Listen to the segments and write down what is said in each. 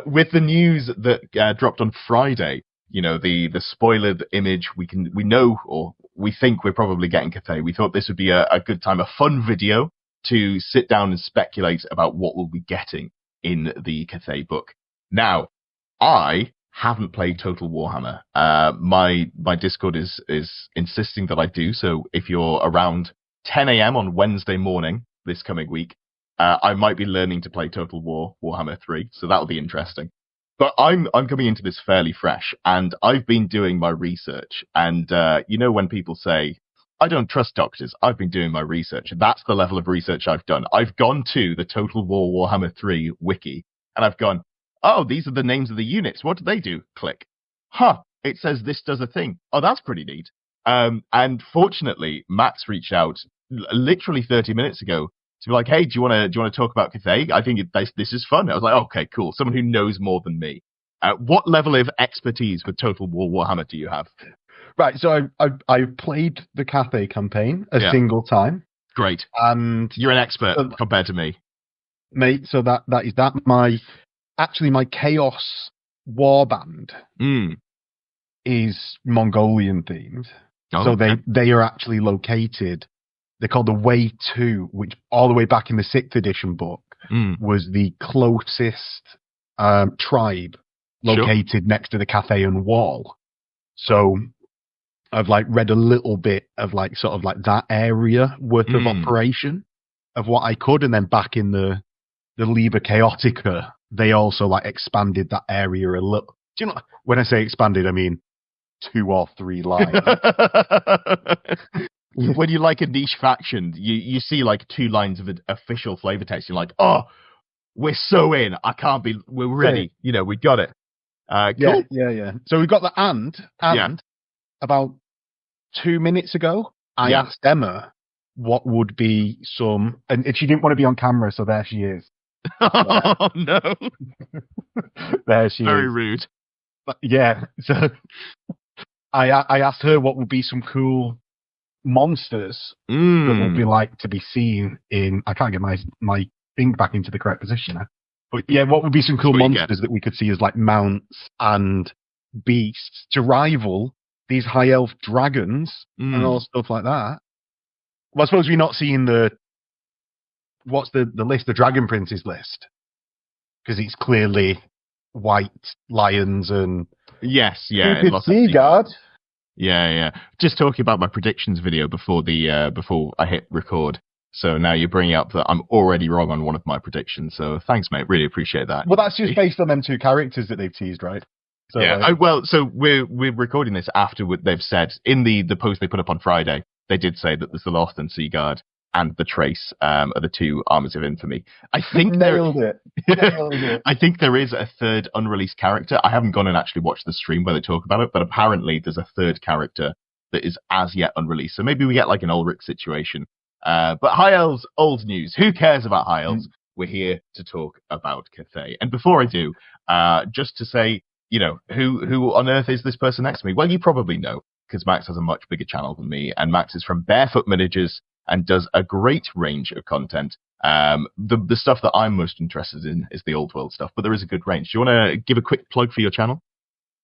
With the news that dropped on Friday, the spoilered image, we know, or we think we're probably getting Cathay. We thought this would be a good time, a fun video to sit down and speculate about what we'll be getting in the Cathay book. Now, I haven't played Total Warhammer. My Discord is insisting that I do, so if you're around 10 a.m. on Wednesday morning this coming week, I might be learning to play Total War Warhammer 3, so that'll be interesting. But I'm coming into this fairly fresh, and I've been doing my research. And when people say, I don't trust doctors, I've been doing my research. That's the level of research I've done. I've gone to the Total War Warhammer 3 wiki, and I've gone, oh, these are the names of the units. What do they do? Click. It says this does a thing. Oh, that's pretty neat. And fortunately, Max reached out literally 30 minutes ago to be like, hey, do you want to talk about Cathay? I think this is fun. I was like, okay, cool. Someone who knows more than me. What level of expertise with Total War Warhammer do you have? Right, so I've played the Cathay campaign a single time. Great. And you're an expert compared to me. Mate, so that is that. My Chaos Warband is Mongolian themed. Oh, so they are actually located. They're called the Way 2, which all the way back in the 6th edition book was the closest tribe located next to the Cathayan wall. So I've read a little bit of that area worth of operation of what I could, and then back in the Liber Chaotica, they also expanded that area a little. Do you know when I say expanded, I mean 2 or 3 lines. When you like a niche faction, you see 2 lines of official flavor text. You're like, oh, we're so in. We're ready. We got it. Cool. Yeah. So we've got the and about 2 minutes ago, I asked Emma what would be some, and she didn't want to be on camera, so there she is. Oh, no. There she is. Very rude. But, yeah. So I asked her what would be some cool monsters that would be like to be seen in. I can't get my thing back into the correct position now. But yeah, what would be some cool monsters that we could see as mounts and beasts to rival these high elf dragons and all stuff like that? Well, I suppose we're not seeing what's the list, the Dragon Prince's list, because it's clearly white lions and Sea Guard. Yeah. Just talking about my predictions video before I hit record. So now you're bringing up that I'm already wrong on one of my predictions. So thanks, mate. Really appreciate that. Well, that's just based on them 2 characters that they've teased, right? So, so we're recording this after what they've said in the post they put up on Friday. They did say that the Zolothan Sea Guard and the Trace are the 2 armies of infamy. I think nailed it. I think there is a 3rd unreleased character. I haven't gone and actually watched the stream where they talk about it, but apparently there's a 3rd character that is as yet unreleased. So maybe we get an Ulrich situation. But High Elves, old news. Who cares about High Elves? We're here to talk about Cathay. And before I do, just to say, who on earth is this person next to me? Well, you probably know, because Max has a much bigger channel than me, and Max is from BearfootMiniatures and does a great range of content. The stuff that I'm most interested in is the old world stuff, but there is a good range. Do you want to give a quick plug for your channel?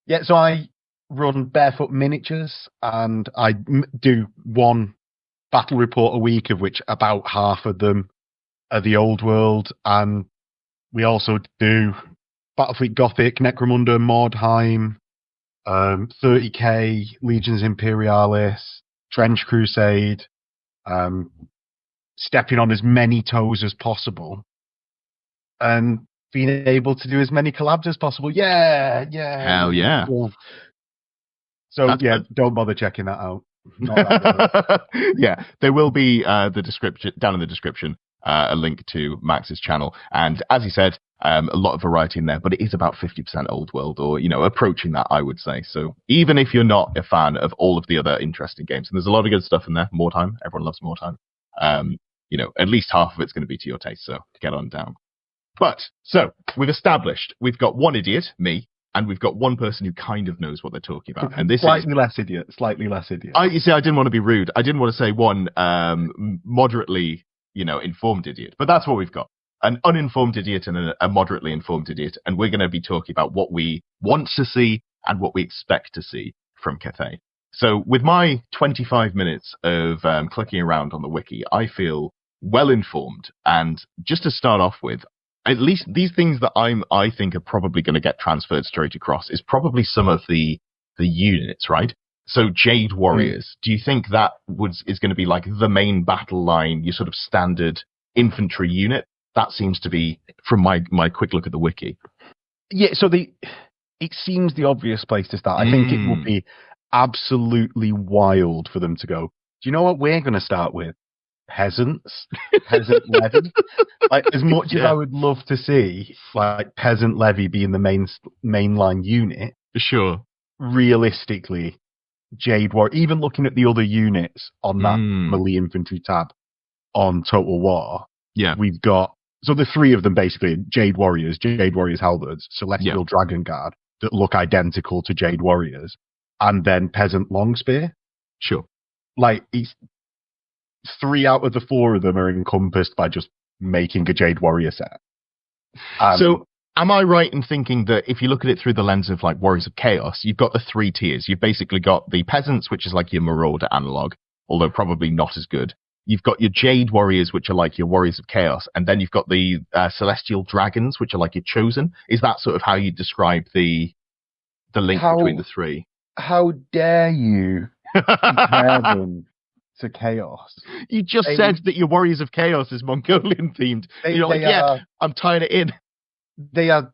Yeah, so I run BearfootMiniatures, and I do one battle report a week, of which about half of them are the old world, and we also do Battlefleet Gothic, Necromunda, Mordheim, 30k, Legions Imperialis, Trench Crusade, stepping on as many toes as possible, and being able to do as many collabs as possible. Yeah. Hell yeah. So don't bother checking that out. Yeah, there will be the description down in the description, a link to Max's channel, and as he said, a lot of variety in there, but it is about 50% old world, or approaching that, I would say. So even if you're not a fan of all of the other interesting games, and there's a lot of good stuff in there, Mordheim, everyone loves Mordheim, at least half of it's going to be to your taste, so get on down. But so we've established we've got one idiot, me, and we've got one person who kind of knows what they're talking about. And this slightly less idiot. You see, I didn't want to be rude. I didn't want to say one moderately, informed idiot. But that's what we've got. an uninformed idiot and a moderately informed idiot, and we're going to be talking about what we want to see and what we expect to see from Cathay. So with my 25 minutes of clicking around on the wiki, I feel well informed. And just to start off with, at least these things that I think are probably going to get transferred straight across is probably some of the units, right? So Jade Warriors, do you think that is going to be like the main battle line, your sort of standard infantry unit? That seems to be, from my quick look at the wiki. Yeah, so it seems the obvious place to start. I think it will be absolutely wild for them to go, do you know what we're going to start with? Peasants? Peasant levy? Like, as much as I would love to see, like, peasant levy being the mainline unit. Sure. Realistically, Jade War, even looking at the other units on that melee infantry tab on Total War, we've got, so the three of them basically, Jade Warriors Halberds, Celestial Dragon Guard, that look identical to Jade Warriors, and then Peasant Longspear. Sure. Like, 3 out of the 4 of them are encompassed by just making a Jade Warrior set. So, am I right in thinking that if you look at it through the lens of like Warriors of Chaos, you've got the 3 tiers. You've basically got the Peasants, which is like your Marauder analog, although probably not as good. You've got your Jade Warriors, which are like your Warriors of Chaos, and then you've got the Celestial Dragons, which are like your Chosen. Is that sort of how you describe the link between the 3? How dare you compare them to Chaos? You just said that your Warriors of Chaos is Mongolian themed. You're like, I'm tying it in. They are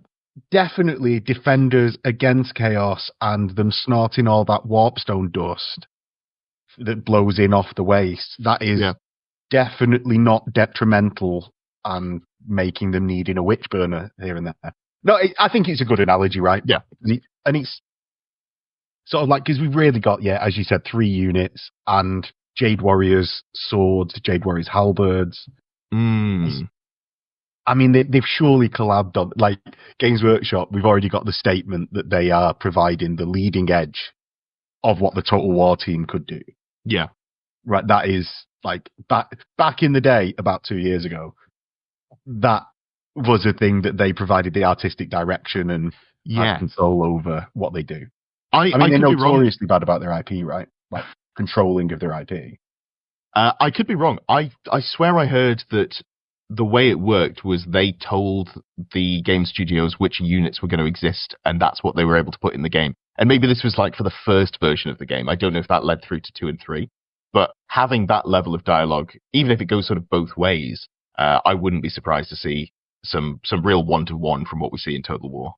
definitely defenders against Chaos, and them snorting all that warpstone dust that blows in off the waist. That is definitely not detrimental and making them needing a witch burner here and there. No, I think it's a good analogy, right? Yeah. And it's sort of like, because we've really got, as you said, 3 units, and Jade Warriors swords, Jade Warriors halberds. I mean, they've surely collabed on, like, Games Workshop, we've already got the statement that they are providing the leading edge of what the Total War team could do. Yeah. Right, that is, like, back in the day, about 2 years ago, that was a thing that they provided the artistic direction and had control over what they do. I mean, they're notoriously bad about their IP, right? Like, controlling of their IP. I could be wrong. I swear I heard that the way it worked was they told the game studios which units were going to exist, and that's what they were able to put in the game. And maybe this was like for the first version of the game. I don't know if that led through to 2 and 3, but having that level of dialogue, even if it goes sort of both ways, I wouldn't be surprised to see some real one-to-one from what we see in Total War.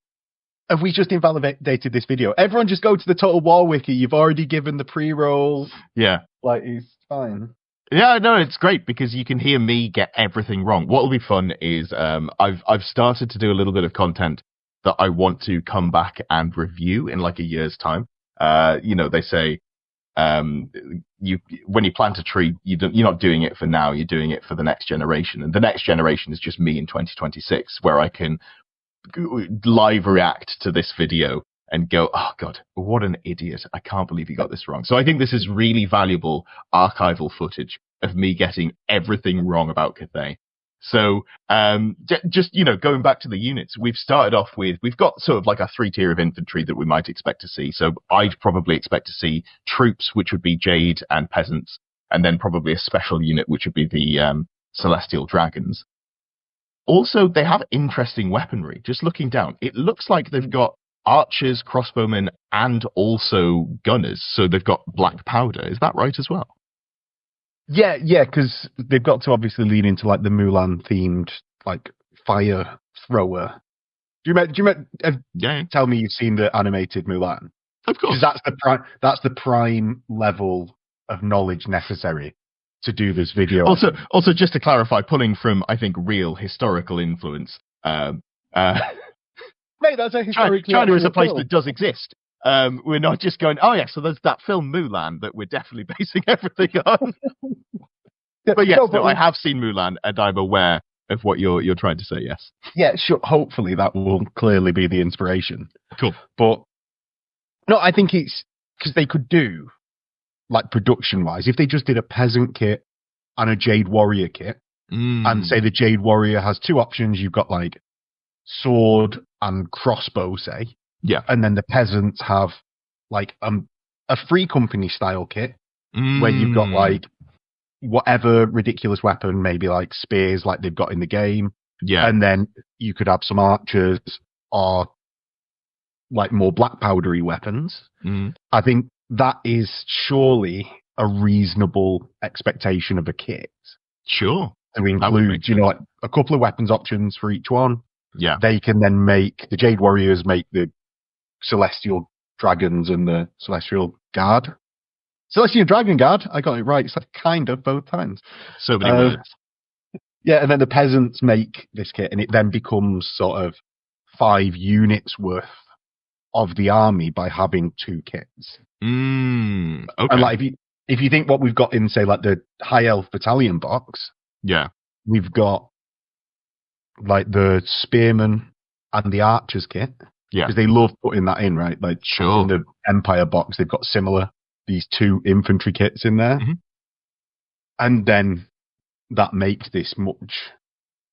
Have we just invalidated this video? Everyone just go to the Total War wiki. You've already given the pre-roll. Yeah. Like, it's fine. Yeah, no, it's great because you can hear me get everything wrong. What will be fun is I've started to do a little bit of content that I want to come back and review in like a year's time. They say when you plant a tree, you're not doing it for now. You're doing it for the next generation, and the next generation is just me in 2026, where I can live react to this video and go, oh God, what an idiot. I can't believe he got this wrong. So I think this is really valuable archival footage of me getting everything wrong about Cathay. So just, going back to the units, we've started off with, we've got sort of like a 3-tier of infantry that we might expect to see. So I'd probably expect to see troops, which would be Jade and Peasants, and then probably a special unit, which would be the Celestial Dragons. Also, they have interesting weaponry. Just looking down, it looks like they've got archers, crossbowmen, and also gunners. So they've got black powder. Is that right as well? Yeah, because they've got to obviously lean into like the Mulan-themed like fire thrower. Do you tell me you've seen the animated Mulan? Of course. Because that's the prime level of knowledge necessary to do this video. Also, just to clarify, pulling from, I think, real historical influence. Mate, that's a historically China is a place that does exist. We're not just going, oh yeah, so there's that film Mulan that we're definitely basing everything on. But yes, I have seen Mulan, and I'm aware of what you're trying to say, yes. Yeah, sure. Hopefully that will clearly be the inspiration. Cool. But, no, I think it's, because they could do, like production-wise, if they just did a peasant kit and a Jade Warrior kit, And say the Jade Warrior has two options. You've got like sword and crossbow, say. Yeah. And then the peasants have like a free company style kit where you've got like whatever ridiculous weapon, maybe like spears like they've got in the game. Yeah. And then you could have some archers or like more black powdery weapons. I think that is surely a reasonable expectation of a kit. Sure. To include, like a couple of weapons options for each one. Yeah. They can then make, the Jade Warriors make the Celestial Dragons and the Celestial Guard. Celestial Dragon Guard, I got it right. It's like kind of both times. So many words. Yeah, and then the peasants make this kit, and it then becomes sort of 5 units worth of the army by having 2 kits. Okay. And like if you think what we've got in, say, like the High Elf Battalion box, yeah, we've got like the Spearmen and the Archers kit. Yeah, because they love putting that in, right? Like, sure. In the Empire box, they've got these 2 infantry kits in there, and then that makes this much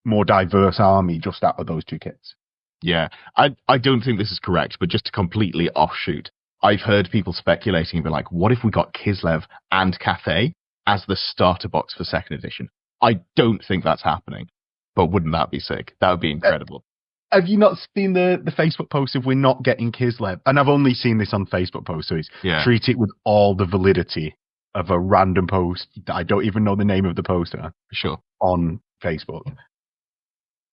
more diverse army just out of those 2 kits. Yeah, I don't think this is correct, but just to completely offshoot, I've heard people speculating and be like, what if we got Kislev and Cathay as the starter box for 2nd edition? I don't think that's happening, but wouldn't that be sick? That would be incredible. Have you not seen the Facebook post of we're not getting Kislev? And I've only seen this on Facebook posts, so treat it with all the validity of a random post that I don't even know the name of the poster. Sure. On Facebook.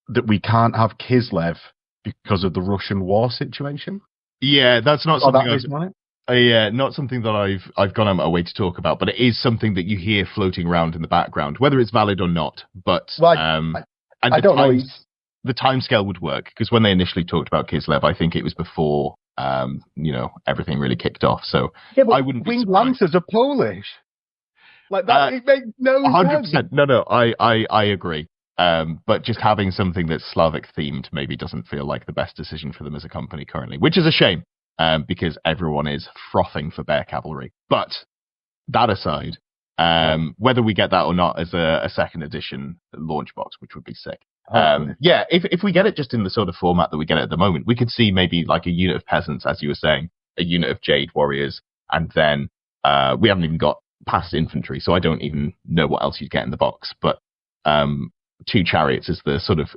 That we can't have Kislev because of the Russian war situation. Yeah, that's not something not something that I've gone out my way to talk about, but it is something that you hear floating around in the background, whether it's valid or not. But I don't know. The timescale would work, because when they initially talked about Kislev, I think it was before everything really kicked off. So yeah, but I wouldn't be Winged Lancers are Polish. Like that, it makes no 100%. Sense. No, I agree. But just having something that's Slavic themed maybe doesn't feel like the best decision for them as a company currently, which is a shame, because everyone is frothing for Bear Cavalry. But that aside, whether we get that or not as a 2nd edition launch box, which would be sick. Yeah, if we get it just in the sort of format that we get it at the moment, we could see maybe like a unit of peasants, as you were saying, a unit of Jade Warriors, and then we haven't even got past infantry, so I don't even know what else you'd get in the box. But 2 chariots is the sort of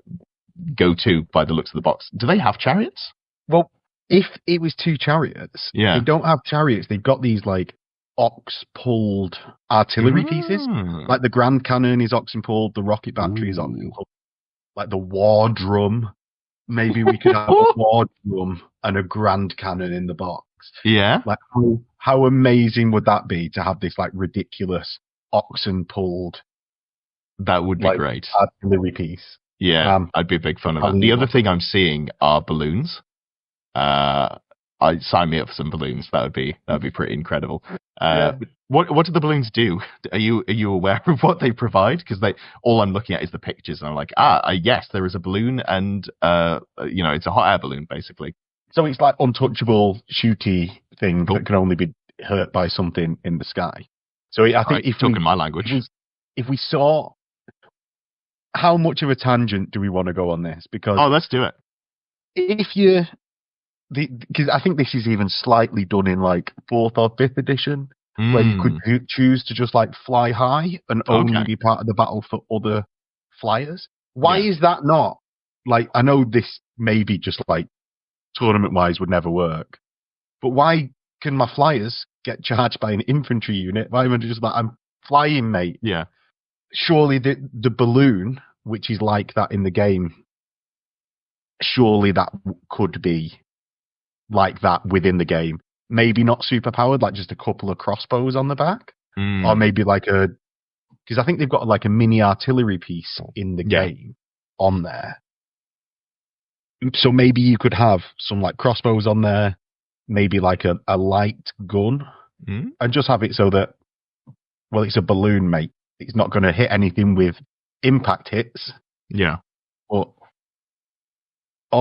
go-to by the looks of the box. Do they have chariots? Well, if it was 2 chariots, they don't have chariots. They've got these like ox-pulled artillery pieces. Like the Grand Cannon is oxen-pulled, the rocket battery is oxen-pulled. Like the war drum. Maybe we could have a war drum and a Grand Cannon in the box. Yeah. Like how amazing would that be to have this like ridiculous oxen-pulled? That would be great. Artillery piece. Yeah, I'd be a big fan of that. The other thing I'm seeing are balloons. I'd sign me up for some balloons. That'd be pretty incredible. What do the balloons do? Are you aware of what they provide? Because all I'm looking at is the pictures, and I'm like, yes, there is a balloon, and it's a hot air balloon basically. So it's like untouchable, shooty thing that can only be hurt by something in the sky. So I think my language, if we saw, how much of a tangent do we want to go on this? Because let's do it. Because I think this is even slightly done in like 4th or 5th edition, where you could choose to just like fly high and only be part of the battle for other flyers. Why is that not? Like, I know this maybe just like tournament-wise would never work, but why can my flyers get charged by an infantry unit? Why am I just like, I'm flying, mate? Yeah. Surely the balloon, which is like that in the game, surely that could be like that within the game. Maybe not super powered, like just a couple of crossbows on the back, or maybe like because I think they've got like a mini artillery piece in the game on there. So maybe you could have some like crossbows on there, maybe like a light gun, and just have it so that, well, it's a balloon, mate. It's not going to hit anything with impact hits. Yeah. Or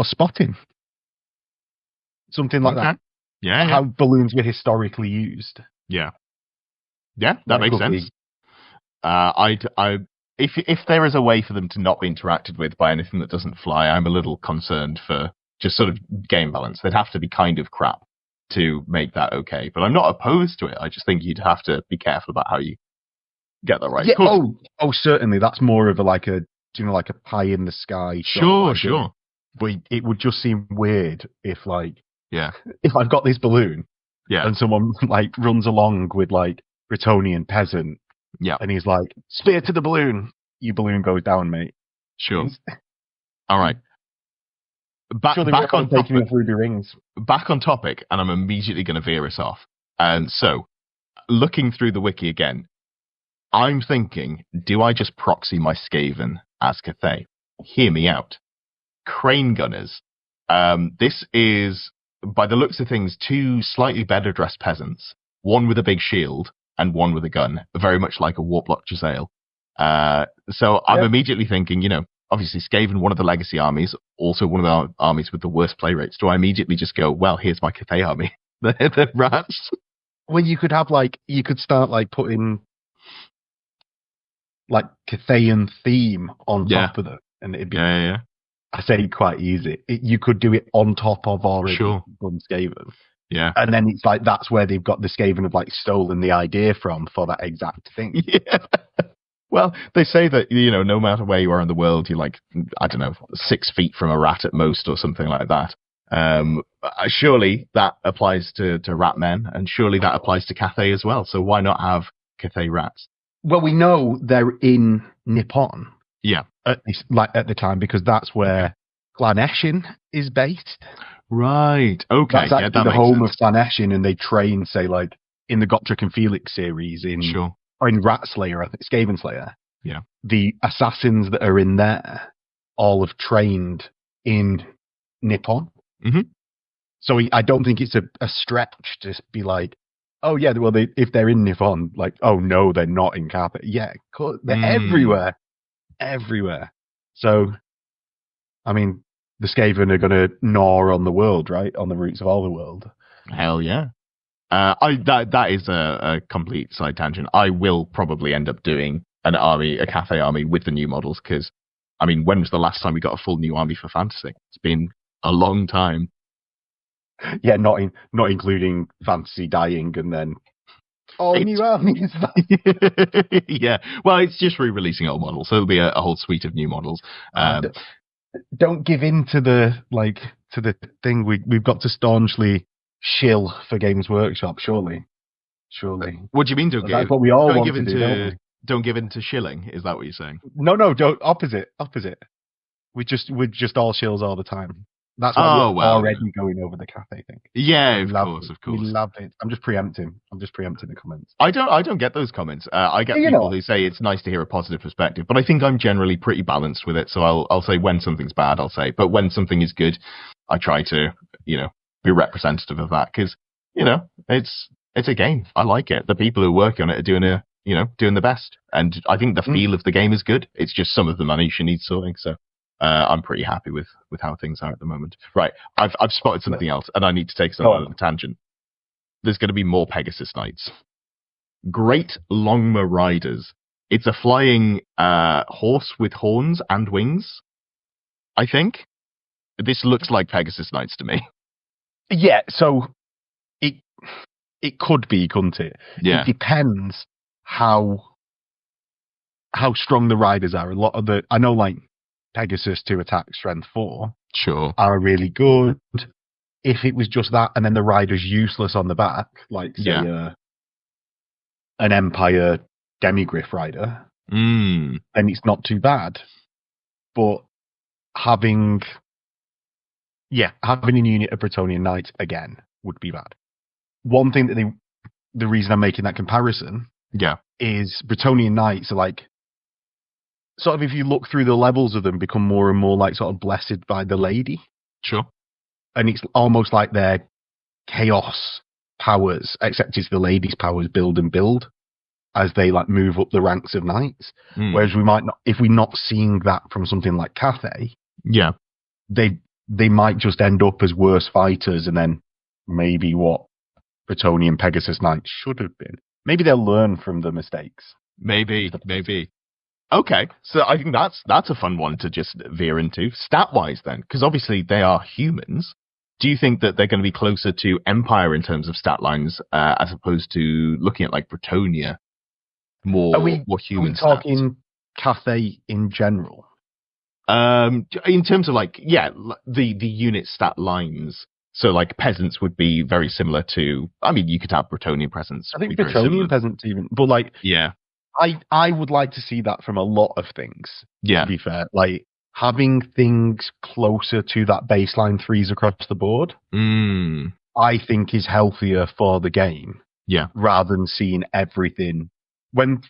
spotting. Something like that. Yeah. How balloons were historically used. Yeah. Yeah, that makes sense. if there is a way for them to not be interacted with by anything that doesn't fly, I'm a little concerned for just sort of game balance. They'd have to be kind of crap to make that okay. But I'm not opposed to it. I just think you'd have to be careful about how you get that right. Yeah, oh, certainly. That's more of like a pie in the sky. Sure. But it would just seem weird if if I've got this balloon, and someone like runs along with like Bretonnian peasant, and he's like, spear to the balloon. Your balloon goes down, mate. Sure. All right. Back on taking off ruby rings. Back on topic, and I'm immediately going to veer us off. And so, looking through the wiki again, I'm thinking, do I just proxy my Skaven as Cathay? Hear me out. Crane gunners. This is, by the looks of things, two slightly better dressed peasants. One with a big shield and one with a gun, very much like a Warplock Jezzail. So I'm immediately thinking, obviously Skaven, one of the legacy armies, also one of the armies with the worst play rates. Do I immediately just go, well, here's my Cathay army? the rats. Well, you could have you could start putting Cathayan theme on top of them, and it'd be I say quite easy. You could do it on top of already done Skaven. Yeah. And then it's that's where they've got the Skaven have stolen the idea from for that exact thing. Yeah. Well, they say that, no matter where you are in the world, you're 6 feet from a rat at most or something like that. Surely that applies to rat men, and surely that applies to Cathay as well. So why not have Cathay rats? Well, we know they're in Nippon. Yeah. At the time, because that's where Glaneshin is based. Right. Okay. That's actually the home of Glaneshin, and they train, say, in the Gotrek and Felix series or in Rat Slayer, I think, Skaven Slayer. Yeah. The assassins that are in there all have trained in Nippon. Mm-hmm. So I don't think it's a stretch to be oh yeah, well, if they're in Nippon, oh no, they're not in Capet. Yeah, they're everywhere. Everywhere. So, I mean, the Skaven are going to gnaw on the world, right? On the roots of all the world. Hell yeah. That is a complete side tangent. I will probably end up doing a Cathay army with the new models, because, when was the last time we got a full new army for Fantasy? It's been a long time. Yeah, not including Fantasy dying and then new armies. Yeah, well, it's just re-releasing old models, so it'll be a whole suite of new models. Don't give in to the thing. We've got to staunchly shill for Games Workshop. Surely. What do you mean? That's what we all want to do. Don't give in to shilling. Is that what you're saying? No. Don't. Opposite. We're just all shills all the time. That's why we're already going over the Cathay thing. Yeah, of course. We love it. I'm just preempting the comments. I don't get those comments. I get people who say it's nice to hear a positive perspective, but I think I'm generally pretty balanced with it. So I'll say when something's bad, I'll say, but when something is good, I try to be representative of that, because it's a game. I like it. The people who work on it are doing the best, and I think the feel of the game is good. It's just some of the minutia needs sorting. So. I'm pretty happy with how things are at the moment. Right, I've spotted something else, and I need to take some on a tangent. There's going to be more Pegasus Knights. Great Longma Riders. It's a flying horse with horns and wings, I think. This looks like Pegasus Knights to me. Yeah, so it could be, couldn't it? Yeah. It depends how strong the riders are. A lot of I know, Pegasus to attack strength 4 are really good. If it was just that, and then the rider's useless on the back, say an Empire Demigriff rider, then it's not too bad. But having a unit of Bretonnian Knights again would be bad. One thing that the reason I'm making that comparison is Bretonnian Knights are sort of, if you look through the levels of them, become more and more sort of blessed by the lady. Sure. And it's almost like their chaos powers, except it's the lady's powers build and build as they move up the ranks of knights. Whereas we might not, if we're not seeing that from something like Cathay, they might just end up as worse fighters, and then maybe what Bretonnian Pegasus Knights should have been. Maybe they'll learn from the mistakes. Maybe. Okay, so I think that's a fun one to just veer into. Stat-wise then, because obviously they are humans, do you think that they're going to be closer to Empire in terms of stat lines, as opposed to looking at like Bretonia, more human stats? Are we talking Cathay in general? In terms of like, the unit stat lines. So like peasants would be very similar to, I mean, you could have Bretonian peasants. I think Bretonian peasants even, but like, yeah. I would like to see that from a lot of things. Yeah. To be fair, like having things closer to that baseline 3s across the board, I think is healthier for the game. Yeah. Rather than seeing everything when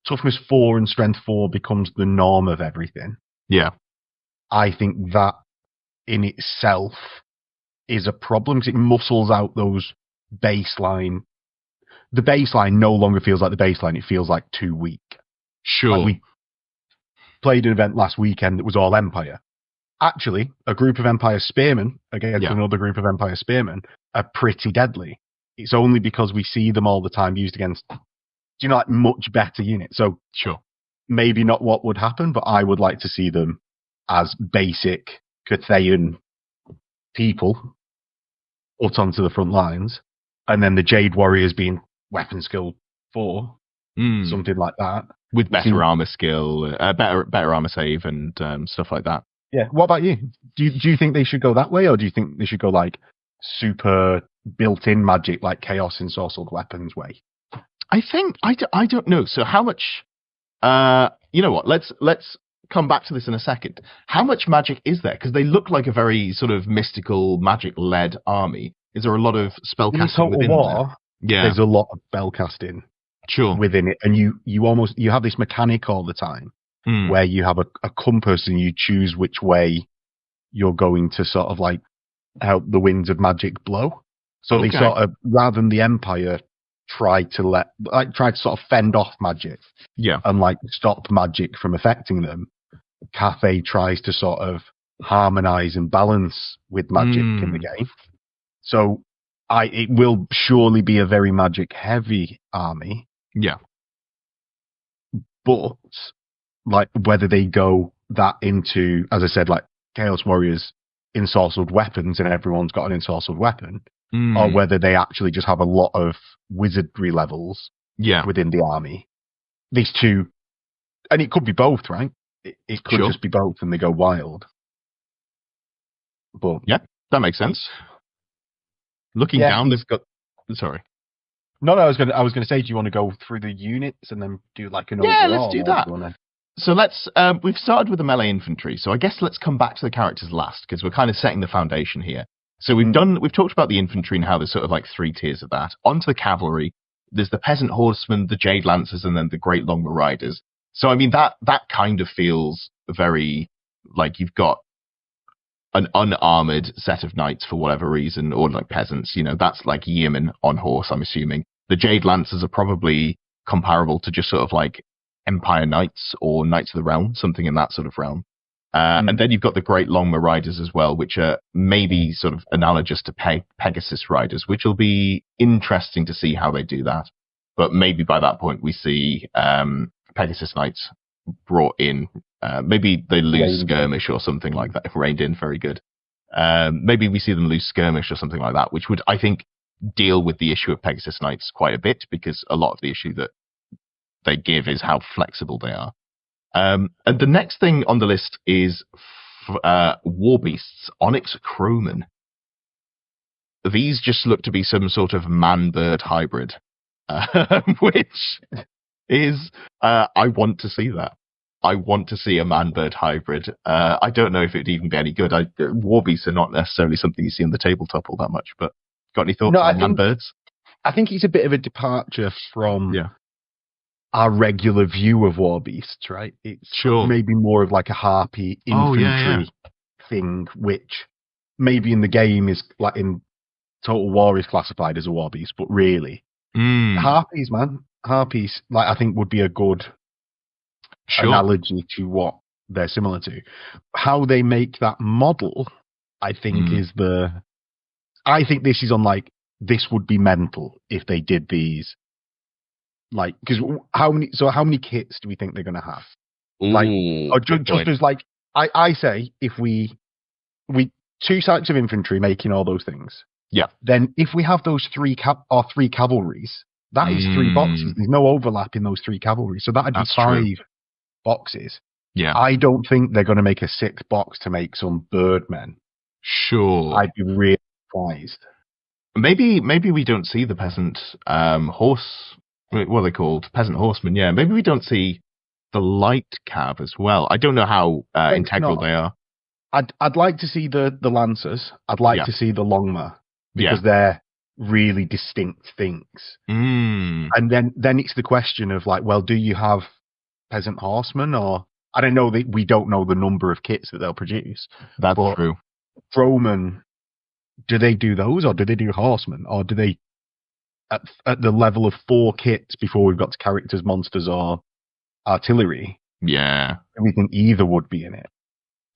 toughness 4 and strength 4 becomes the norm of everything. Yeah. I think that in itself is a problem because it muscles out those baseline. The baseline no longer feels like the baseline. It feels like too weak. Sure. Like we played an event last weekend that was all Empire. Actually, a group of Empire Spearmen against another group of Empire Spearmen are pretty deadly. It's only because we see them all the time used against, like much better units. So sure, maybe not what would happen, but I would like to see them as basic Cathayan people put onto the front lines, and then the Jade Warriors being weapon skill 4, something like that, with better armor skill, better armor save, and stuff like that. Yeah. What about you? Do you think they should go that way, or do you think they should go like super built-in magic, like Chaos in Sorcered Weapons way? I think I don't know. So how much? You know what? Let's come back to this in a second. How much magic is there? Because they look like a very sort of mystical, magic-led army. Is there a lot of spellcasting within War, there? Yeah, there's a lot of spellcasting. Sure. Within it, and you have this mechanic all the time where you have a compass and you choose which way you're going to sort of like help the winds of magic blow. So they sort of, rather than the Empire try to sort of fend off magic, and like stop magic from affecting them, Cathay tries to sort of harmonize and balance with magic in the game. So it will surely be a very magic heavy army. Yeah. But like whether they go that into, as I said, like Chaos Warriors ensorcelled weapons and everyone's got an ensorcelled weapon, or whether they actually just have a lot of wizardry levels within the army. These two, and it could be both, right? It could just be both and they go wild. But yeah, that makes sense. Looking down, they've got... Sorry. No, I was gonna say, do you want to go through the units and then do like an overall? Yeah, let's do that. So let's. We've started with the melee infantry, so I guess let's come back to the characters last because we're kind of setting the foundation here. So we've talked about the infantry and how there's sort of like 3 tiers of that. Onto the cavalry, there's the peasant horsemen, the jade lancers, and then the great long marauders. So I mean that kind of feels very like you've got an unarmored set of knights for whatever reason, or like peasants, that's like yeomen on horse, I'm assuming. The Jade Lancers are probably comparable to just sort of like Empire Knights or Knights of the Realm, something in that sort of realm. And then you've got the Great Long Riders as well, which are maybe sort of analogous to Pegasus Riders, which will be interesting to see how they do that. But maybe by that point we see Pegasus Knights brought in. Maybe they lose skirmish or something like that. If reined in, very good. Maybe we see them lose skirmish or something like that, which would, I think, deal with the issue of Pegasus Knights quite a bit, because a lot of the issue that they give is how flexible they are. And the next thing on the list is War Beasts, Onyx Crowmen. These just look to be some sort of man-bird hybrid, which is, I want to see that. I want to see a man-bird hybrid. I don't know if it'd even be any good. War Beasts are not necessarily something you see on the tabletop all that much, but got any thoughts on man-birds? I think it's a bit of a departure from our regular view of War Beasts, right? It's maybe more of like a harpy infantry thing, which maybe in the game is like in Total War is classified as a War Beast, but really, harpies, man. Harpies, like I think would be a good analogy to what they're similar to. How they make that model, I think, is I think this is on like, this would be mental if they did these. Like, because how many kits do we think they're going to have? Like, or just as like I say, if we 2 sites of infantry making all those things. Yeah. Then if we have those 3 cavalries, that is 3 boxes. There's no overlap in those 3 cavalries, so that'd be 5 boxes. Yeah. I don't think they're going to make a 6th box to make some birdmen. Sure. I'd be really surprised. Maybe we don't see the peasant horse. What are they called? Peasant horsemen. Yeah. Maybe we don't see the light cav as well. I don't know how integral they are. I'd like to see the lancers. I'd like to see the longmer because they're really distinct things. And then it's the question of like, well, do you have peasant horsemen, or I don't know, we don't know the number of kits that they'll produce. That's true. Roman, do they do those, or do they do horsemen, or do they at the level of 4 kits before we've got to characters, monsters, or artillery? Yeah, we think either would be in it.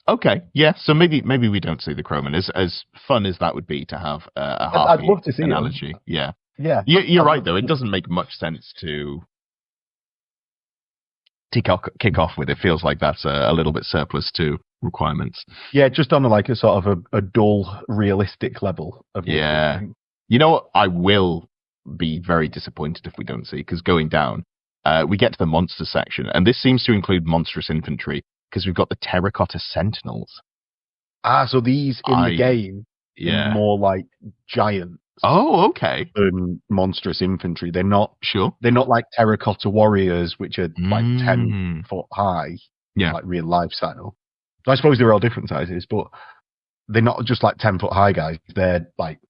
Okay, yeah. So maybe we don't see the Croman. As fun as that would be to have a half I'd love to see analogy. Them. Yeah, yeah. You're right though. It doesn't make much sense to kick off with. It feels like that's a little bit surplus to requirements. Yeah, just on a sort of a dull, realistic level of. Yeah. You know what? I will be very disappointed if we don't see, because going down, we get to the monster section, and this seems to include monstrous infantry. Because we've got the terracotta sentinels. So these in the game are more like giants. Oh, okay. Than monstrous infantry. They're not They're not like terracotta warriors, which are like 10 foot high, like real life style. So I suppose they're all different sizes, but they're not just like 10 foot high guys. They're like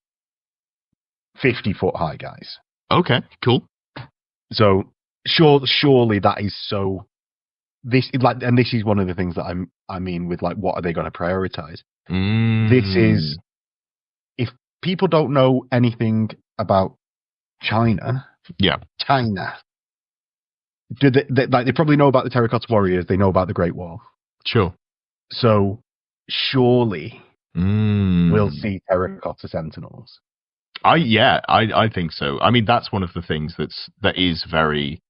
50 foot high guys. Okay, cool. So surely that is so. This is one of the things that I mean with like, what are they going to prioritize? This is, if people don't know anything about China, do they probably know about the terracotta warriors? They know about the Great Wall. Sure. So surely we'll see terracotta sentinels. I think so. I mean, that's one of the things that is very.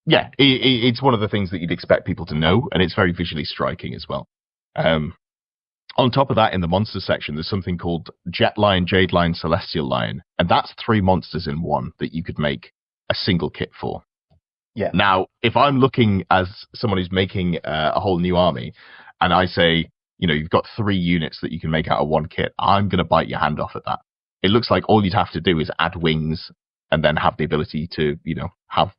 It's one of the things that you'd expect people to know, and it's very visually striking as well. On top of that, in the monster section, there's something called Jet Lion, Jade Lion, Celestial Lion, and that's 3 monsters in one that you could make a single kit for. Yeah. Now, if I'm looking as someone who's making a whole new army, and I say, you've got 3 units that you can make out of 1 kit, I'm going to bite your hand off at that. It looks like all you'd have to do is add wings and then have the ability to, have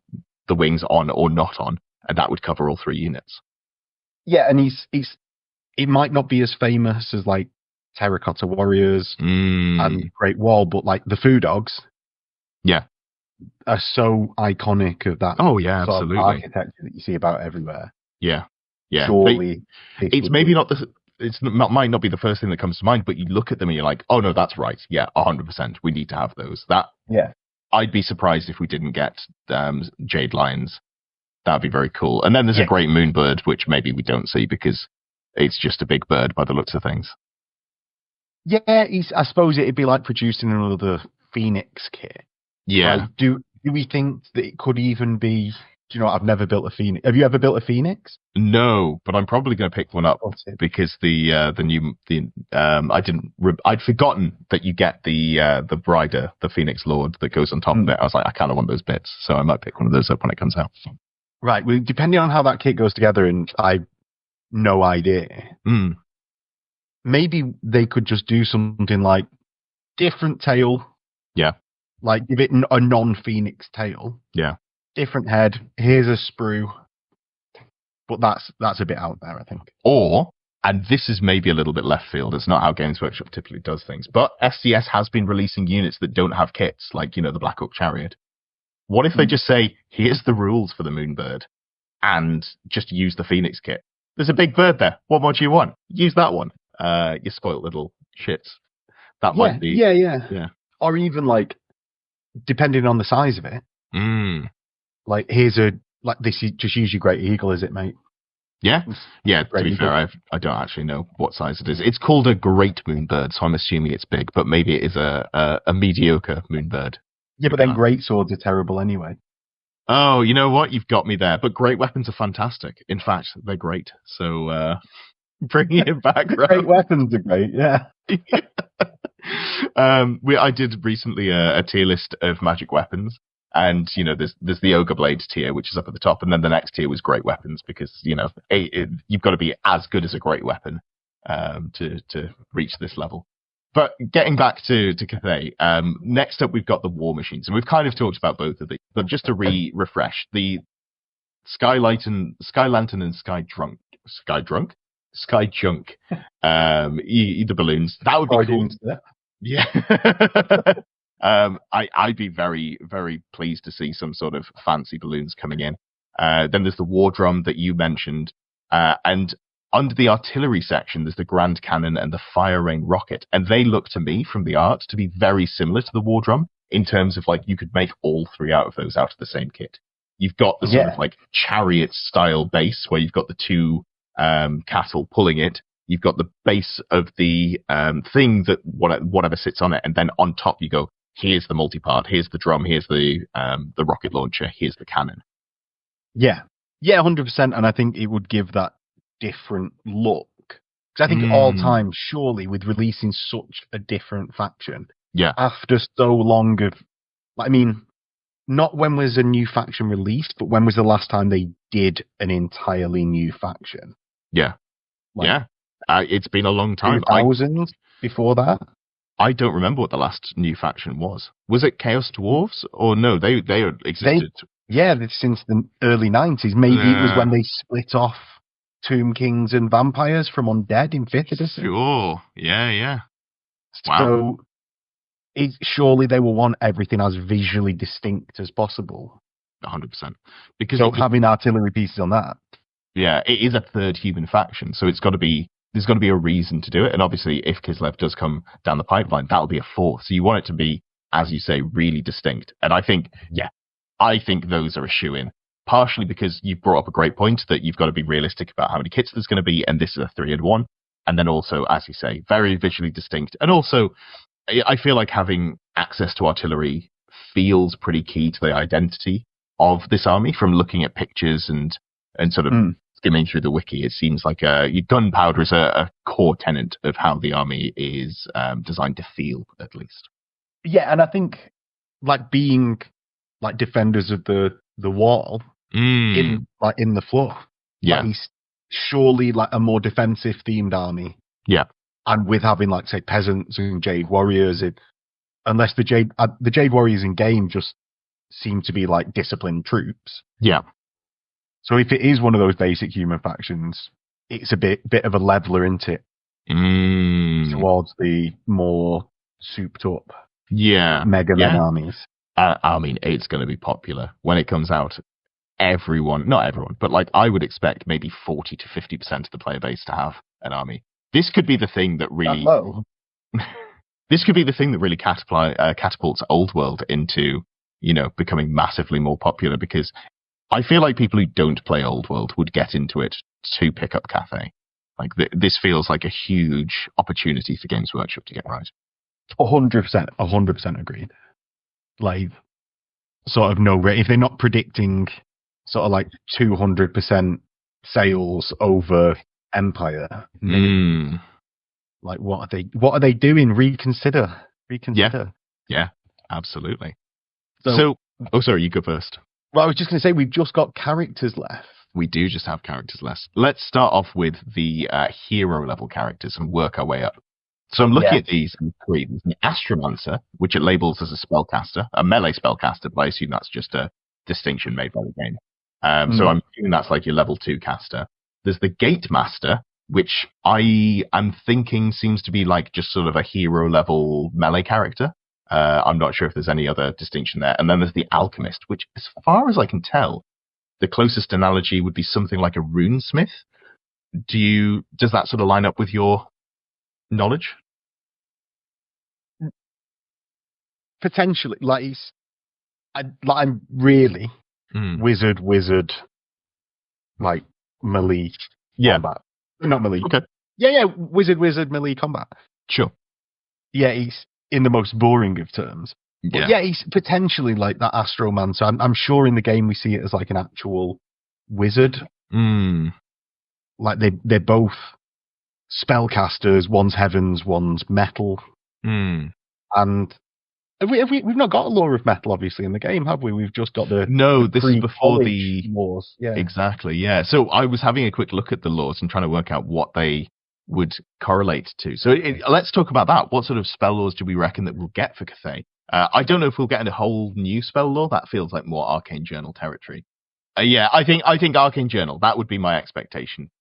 the wings on or not on, and that would cover all 3 units. Yeah, and it might not be as famous as like Terracotta Warriors and Great Wall, but like the Foo Dogs, are so iconic of that. Oh yeah, absolutely. Architecture that you see about everywhere. Yeah. Surely, it's maybe not the. Might not be the first thing that comes to mind, but you look at them and you're like, oh no, that's right. Yeah, 100%. We need to have those. I'd be surprised if we didn't get Jade Lions. That'd be very cool. And then there's a great moonbird, which maybe we don't see because it's just a big bird by the looks of things. Yeah, I suppose it'd be like producing another Phoenix kit. Yeah. Like, do we think that it could even be? Do you know what? I've never built a Phoenix. Have you ever built a Phoenix? No, but I'm probably going to pick one up because I'd forgotten that you get the rider, the Phoenix Lord that goes on top of it. I was like, I kind of want those bits, so I might pick one of those up when it comes out. Right. Well, depending on how that kit goes together, and I've no idea. Maybe they could just do something like different tail. Yeah. Like give it a non-Phoenix tail. Yeah. Different head. Here's a sprue. But that's a bit out there, I think. Or, and this is maybe a little bit left field, it's not how Games Workshop typically does things, but SCS has been releasing units that don't have kits, like, the Black Hawk Chariot. What if they just say, here's the rules for the Moonbird, and just use the Phoenix kit? There's a big bird there. What more do you want? Use that one. You spoiled little shits. That might be... Yeah. Or even, like, depending on the size of it. Like, this is just use your Great Eagle, is it, mate? Yeah. To be fair, I don't actually know what size it is. It's called a Great Moonbird, so I'm assuming it's big, but maybe it is a mediocre Moonbird. Yeah, but then great swords are terrible anyway. Oh, you know what? You've got me there. But great weapons are fantastic. In fact, they're great. So bringing it back, great weapons are great. Yeah. I did recently a tier list of magic weapons, and there's the ogre blade tier, which is up at the top, and then the next tier was great weapons because you've got to be as good as a great weapon to reach this level. But getting back to Cathay, next up we've got the war machines, and we've kind of talked about both of these, but just to refresh, the Sky Lantern and Sky Junk, the balloons, that would be cool. Yeah. I'd be very, very pleased to see some sort of fancy balloons coming in. Then there's the war drum that you mentioned, and under the artillery section, there's the Grand Cannon and the Fire Rain rocket, and they look to me from the art to be very similar to the war drum in terms of you could make all three out of those out of the same kit. You've got the sort of chariot style base where you've got the two cattle pulling it. You've got the base of the thing that whatever sits on it, and then on top you go, here's the multi-part, here's the drum, here's the rocket launcher, here's the cannon. Yeah, 100%, and I think it would give that different look. Because I think all time, surely, with releasing such a different faction, after so long of, not when was a new faction released, but when was the last time they did an entirely new faction? Yeah, it's been a long time. 2000s before that? I don't remember what the last new faction was. Was it Chaos Dwarves? Or no, they existed. Since the early 90s. Maybe it was when they split off Tomb Kings and Vampires from Undead in 5th edition. Sure, yeah. Wow. So surely they will want everything as visually distinct as possible. 100%. Because having artillery pieces on that. Yeah, it is a third human faction, so there's got to be a reason to do it. And obviously, if Kislev does come down the pipeline, that'll be a fourth. So you want it to be, as you say, really distinct. And I think those are a shoo-in. Partially because you brought up a great point that you've got to be realistic about how many kits there's going to be, and this is a 3-in-1. And then also, as you say, very visually distinct. And also, I feel like having access to artillery feels pretty key to the identity of this army. From looking at pictures and sort of skimming through the wiki, it seems like gunpowder is a core tenet of how the army is designed to feel, at least. Yeah, and I think being defenders of the wall in the floor, surely a more defensive themed army. Yeah, and with having say peasants and Jade Warriors, unless the Jade Warriors in game just seem to be disciplined troops. Yeah. So if it is one of those basic human factions, it's a bit of a leveler, isn't it? Towards the more souped up Mega Men armies. It's going to be popular when it comes out. Not everyone, but I would expect maybe 40 to 50% of the player base to have an army. This could be the thing that really this could be the thing that really catapults Old World into becoming massively more popular, because I feel like people who don't play Old World would get into it to pick up Cathay. This feels like a huge opportunity for Games Workshop to get right. 100% agreed. Sort of no rate. If they're not predicting sort of 200% sales over Empire, what are they doing? Reconsider. Yeah, absolutely. So sorry, you go first. Well, I was just going to say, we've just got characters left. We do just have characters left. Let's start off with the hero level characters and work our way up. So I'm looking at these three. There's an Astromancer, which it labels as a spellcaster, a melee spellcaster, but I assume that's just a distinction made by the game. So I'm assuming that's your level 2 caster. There's the Gate Master, which I am thinking seems to be just sort of a hero level melee character. I'm not sure if there's any other distinction there. And then there's the Alchemist, which, as far as I can tell, the closest analogy would be something like a runesmith. Does that sort of line up with your knowledge? Potentially. I'm really wizard, melee combat. Not melee. Okay. Yeah, wizard, melee combat. Sure. Yeah, he's in the most boring of terms. But yeah, he's potentially like that Astromancer. I'm sure in the game we see it as like an actual wizard. Like they're both spellcasters. One's heavens, one's metal. And we've not got a lore of metal, obviously, in the game, have we? We've just got the this is before the laws. Yeah, exactly. Yeah. So I was having a quick look at the laws and trying to work out what they would correlate to. So let's talk about that. What sort of spell laws do we reckon that we'll get for Cathay? I don't know if we'll get a whole new spell law. That feels like more Arcane Journal territory. I think Arcane Journal. That would be my expectation.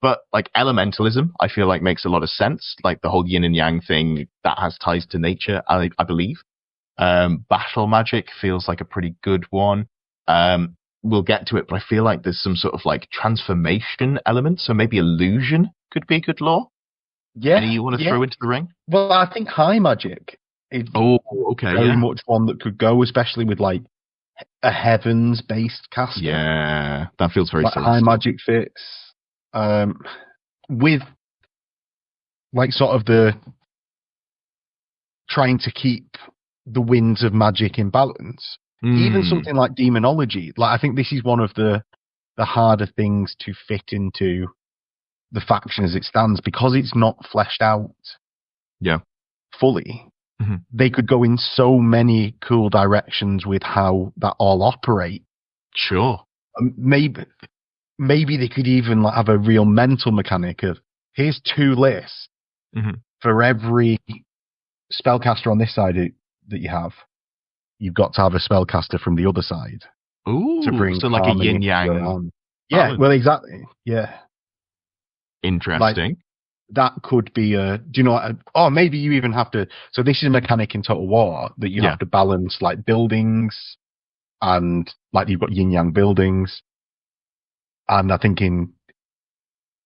But like elementalism, I feel like makes a lot of sense. Like the whole yin and yang thing that has ties to nature, I believe. Battle magic feels like a pretty good one. We'll get to it, but I feel like there's some sort of like transformation element. So maybe illusion could be a good law. Yeah. Any you want to throw into the ring? Well, I think high magic is very much one that could go, especially with like a heavens based caster. Yeah, that feels very like high magic fits. With like sort of the trying to keep the winds of magic in balance. Even something like demonology. Like I think this is one of the harder things to fit into the faction as it stands because it's not fleshed out fully. They could go in so many cool directions with how that all operate. Sure. Maybe they could even like have a real mental mechanic of here's 2 lists for every spellcaster on this side that you have. You've got to have a spellcaster from the other side. Ooh, to bring so like a yin yang. Yeah, well, exactly. Yeah, interesting. Like, that could be a. Do you know what? Oh, maybe you even have to. So this is a mechanic in Total War that you have to balance like buildings, and like you've got yin yang buildings, and I think in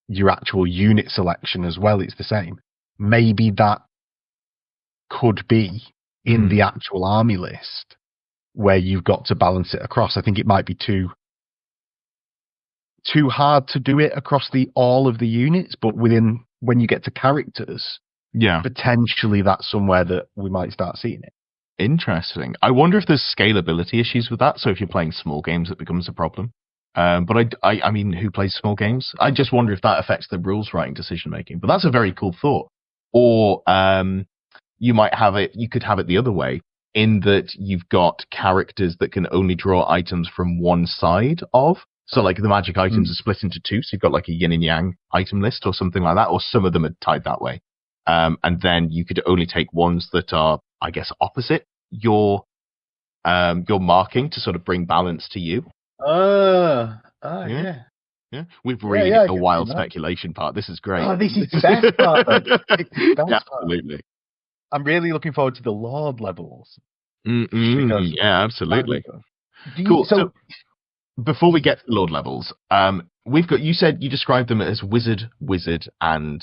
your actual unit selection as well, it's the same. Maybe that could be in the actual army list where you've got to balance it across. I think it might be too hard to do it across all of the units, but when you get to characters, potentially that's somewhere that we might start seeing it. Interesting. I wonder if there's scalability issues with that. So if you're playing small games, it becomes a problem. But I mean, who plays small games? I just wonder if that affects the rules writing decision making. But that's a very cool thought. Or you could have it the other way, in that you've got characters that can only draw items from one side of. So like the magic items are split into 2, so you've got like a yin and yang item list or something like that, or some of them are tied that way. And then you could only take ones that are, I guess, opposite your marking to sort of bring balance to you. Yeah. Yeah, we've really hit the wild speculation part. This is great. Oh, this is the best part. Absolutely. I'm really looking forward to the Lord levels. Yeah, absolutely. Cool. So before we get to the Lord levels, we've got. You said you described them as wizard, and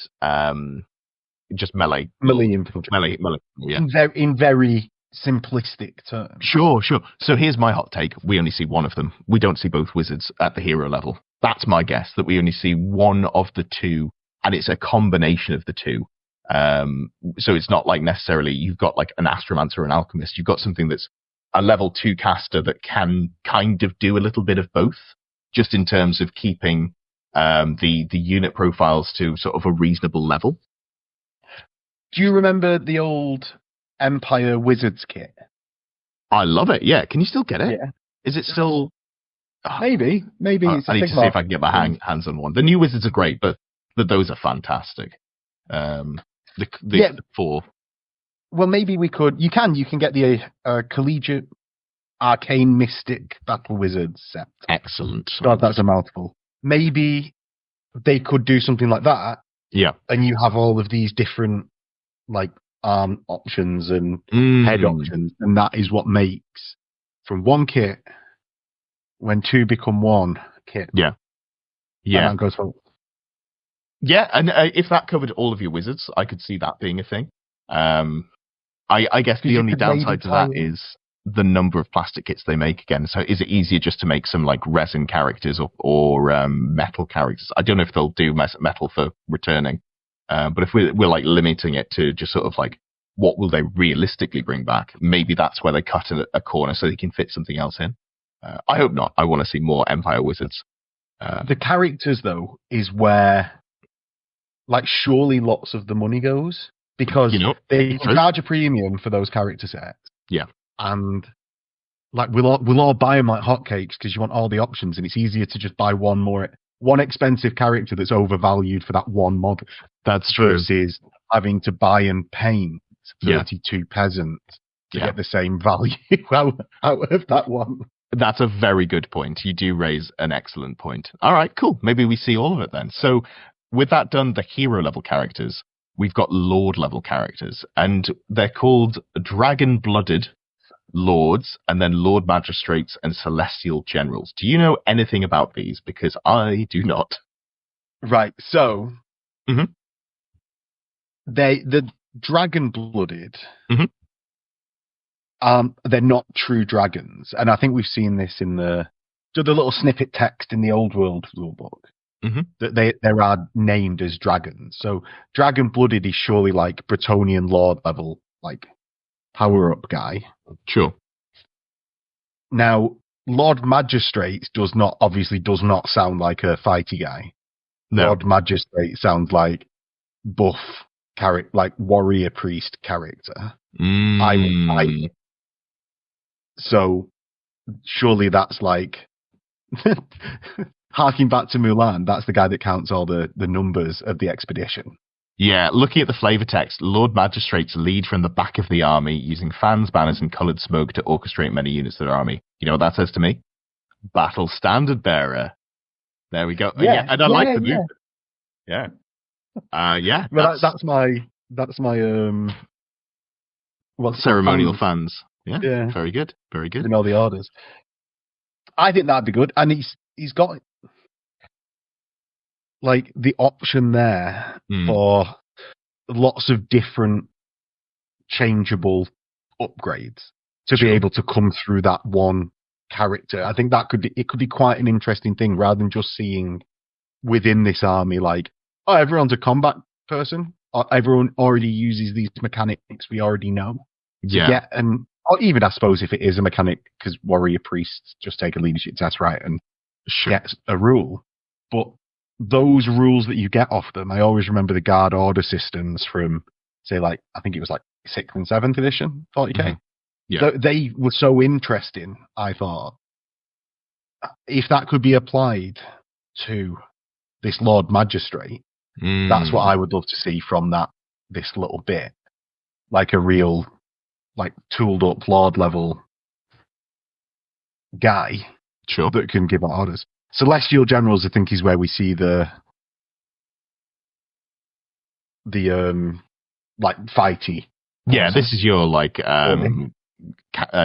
just melee infantry. Melee, yeah. In very simplistic terms. Sure. So here's my hot take. We only see one of them. We don't see both wizards at the hero level. That's my guess, that we only see one of the 2, and it's a combination of the 2. So it's not like necessarily you've got like an astromancer or an alchemist. You've got something that's a level 2 caster that can kind of do a little bit of both, just in terms of keeping the unit profiles to sort of a reasonable level. Do you remember the old Empire Wizards kit? I love it. Yeah. Can you still get it? Yeah. Is it still? Maybe. I need to see if I can get my hands on one. The new Wizards are great, but those are fantastic. The 4. Well, maybe we could. You can get the Collegiate Arcane Mystic Battle Wizards set. Excellent. God, that's a mouthful. Maybe they could do something like that. Yeah. And you have all of these different like arm options and head options, and that is what makes from one kit when 2 become 1 kit. Yeah. And that goes for. Yeah, and if that covered all of your wizards, I could see that being a thing. I guess the only downside to that is the number of plastic kits they make again. So is it easier just to make some like resin characters or metal characters? I don't know if they'll do metal for returning. But if we're like limiting it to just sort of like what will they realistically bring back? Maybe that's where they cut a corner so they can fit something else in. I hope not. I want to see more Empire wizards. The characters, though, is where, like, surely lots of the money goes, because they charge a premium for those character sets. Yeah. And, like, we'll all buy them like hotcakes because you want all the options, and it's easier to just buy one expensive character that's overvalued for that one model. That's true. Versus having to buy and paint 32 peasants to get the same value out of that one. That's a very good point. You do raise an excellent point. All right, cool. Maybe we see all of it then. So with that done, the hero level characters, we've got lord level characters, and they're called dragon-blooded lords, and then lord magistrates and celestial generals. Do you know anything about these? Because I do not. Right. So the dragon-blooded. They're not true dragons, and I think we've seen this in the little snippet text in the Old World rulebook. That they are named as dragons. So dragon-blooded is surely like Bretonnian lord level, like power-up guy. Sure. Now, Lord Magistrate does not sound like a fighty guy. No. Lord Magistrate sounds like buff character, like warrior priest character. So surely that's like harking back to Mulan, that's the guy that counts all the numbers of the expedition. Yeah, looking at the flavor text, Lord Magistrates lead from the back of the army using fans, banners, and coloured smoke to orchestrate many units of their army. You know what that says to me? Battle standard bearer. There we go. Yeah, and I like the movement. Yeah. That's my ceremonial fans. Yeah. Very good. Very good. In all the orders. I think that'd be good. And he's got like the option there for lots of different changeable upgrades to be able to come through that one character. I think that could be quite an interesting thing, rather than just seeing within this army like, oh, everyone's a combat person, or everyone already uses these mechanics we already know. Or even, I suppose, if it is a mechanic, because warrior priests just take a leadership test, right, and get a rule. But those rules that you get off them, I always remember the guard order systems from, say, like, I think it was like 6th and 7th edition, 40k. Yeah. They were so interesting, I thought. If that could be applied to this Lord Magistrate, that's what I would love to see from this little bit. Like a real, like, tooled up Lord level guy that can give out orders. Celestial Generals, I think, is where we see the like fighty. Yeah, this is your like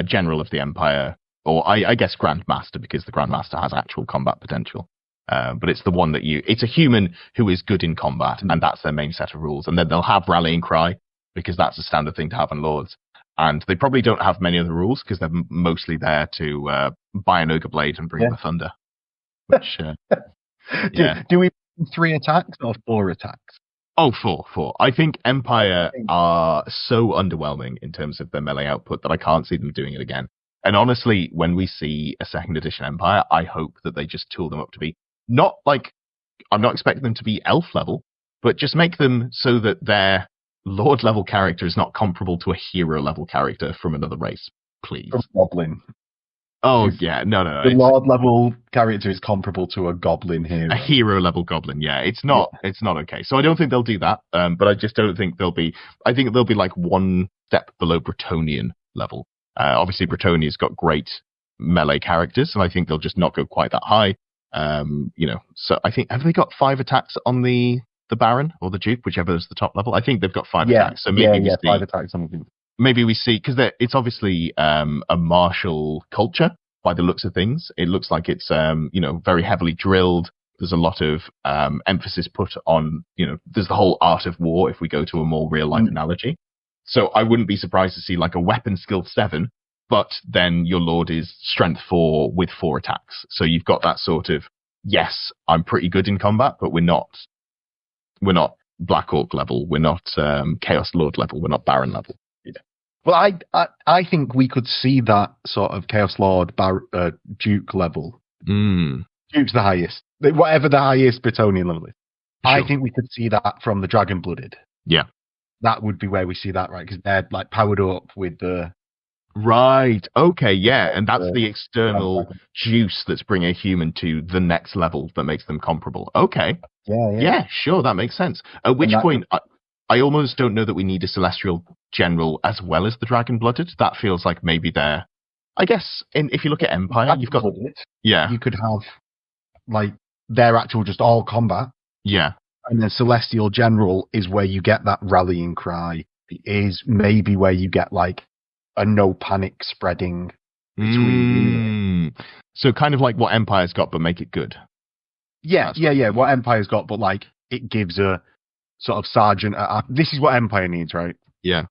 general of the Empire, or I guess Grandmaster, because the Grandmaster has actual combat potential. But it's the one that it's a human who is good in combat, and that's their main set of rules. And then they'll have Rallying Cry, because that's a standard thing to have in Lords. And they probably don't have many other rules, because they're mostly there to buy an Ogre Blade and bring the Thunder. Which, do we 3 attacks or 4 attacks? Oh, 4. I think Empire are so underwhelming in terms of their melee output that I can't see them doing it again. And honestly, when we see a 2nd edition Empire, I hope that they just tool them up to be not like, I'm not expecting them to be elf level, but just make them so that their Lord level character is not comparable to a hero level character from another race, please. From Goblin. Oh, yeah, no. The Lord level character is comparable to a Goblin hero. A hero level Goblin, yeah. It's not okay. So I don't think they'll do that, but I just don't think I think they'll be like one step below Bretonnian level. Obviously, Bretonnia's got great melee characters, and I think they'll just not go quite that high. So I think, have they got 5 attacks on the Baron or the Duke, whichever is the top level? I think they've got 5 attacks. So maybe 5 attacks on them. Maybe we see, because it's obviously a martial culture by the looks of things. It looks like it's very heavily drilled. There's a lot of emphasis put on, there's the whole art of war if we go to a more real life analogy. So I wouldn't be surprised to see like a weapon skill 7, but then your Lord is strength 4 with 4 attacks. So you've got that sort of, yes, I'm pretty good in combat, but we're not Black Orc level. We're not Chaos Lord level. We're not Baron level. Well, I think we could see that sort of Chaos Lord Duke level. Duke's the highest. Whatever the highest Bretonnian level is. Sure. I think we could see that from the Dragon Blooded. Yeah. That would be where we see that, right? Because they're like powered up with the... Right. Okay, yeah. And that's the external juice that's bringing a human to the next level that makes them comparable. Okay. Yeah, sure. That makes sense. At which point, I almost don't know that we need a Celestial General as well as the Dragon Blooded. That feels like maybe they're... I guess if you look at Empire, you've got... Yeah. You could have, like, their actual just all combat. Yeah. And then Celestial General is where you get that rallying cry. It is maybe where you get, like, a no panic spreading between So kind of like what Empire's got, but make it good. Yeah. What Empire's got, but, like, it gives a sort of sergeant... this is what Empire needs, right? Yeah.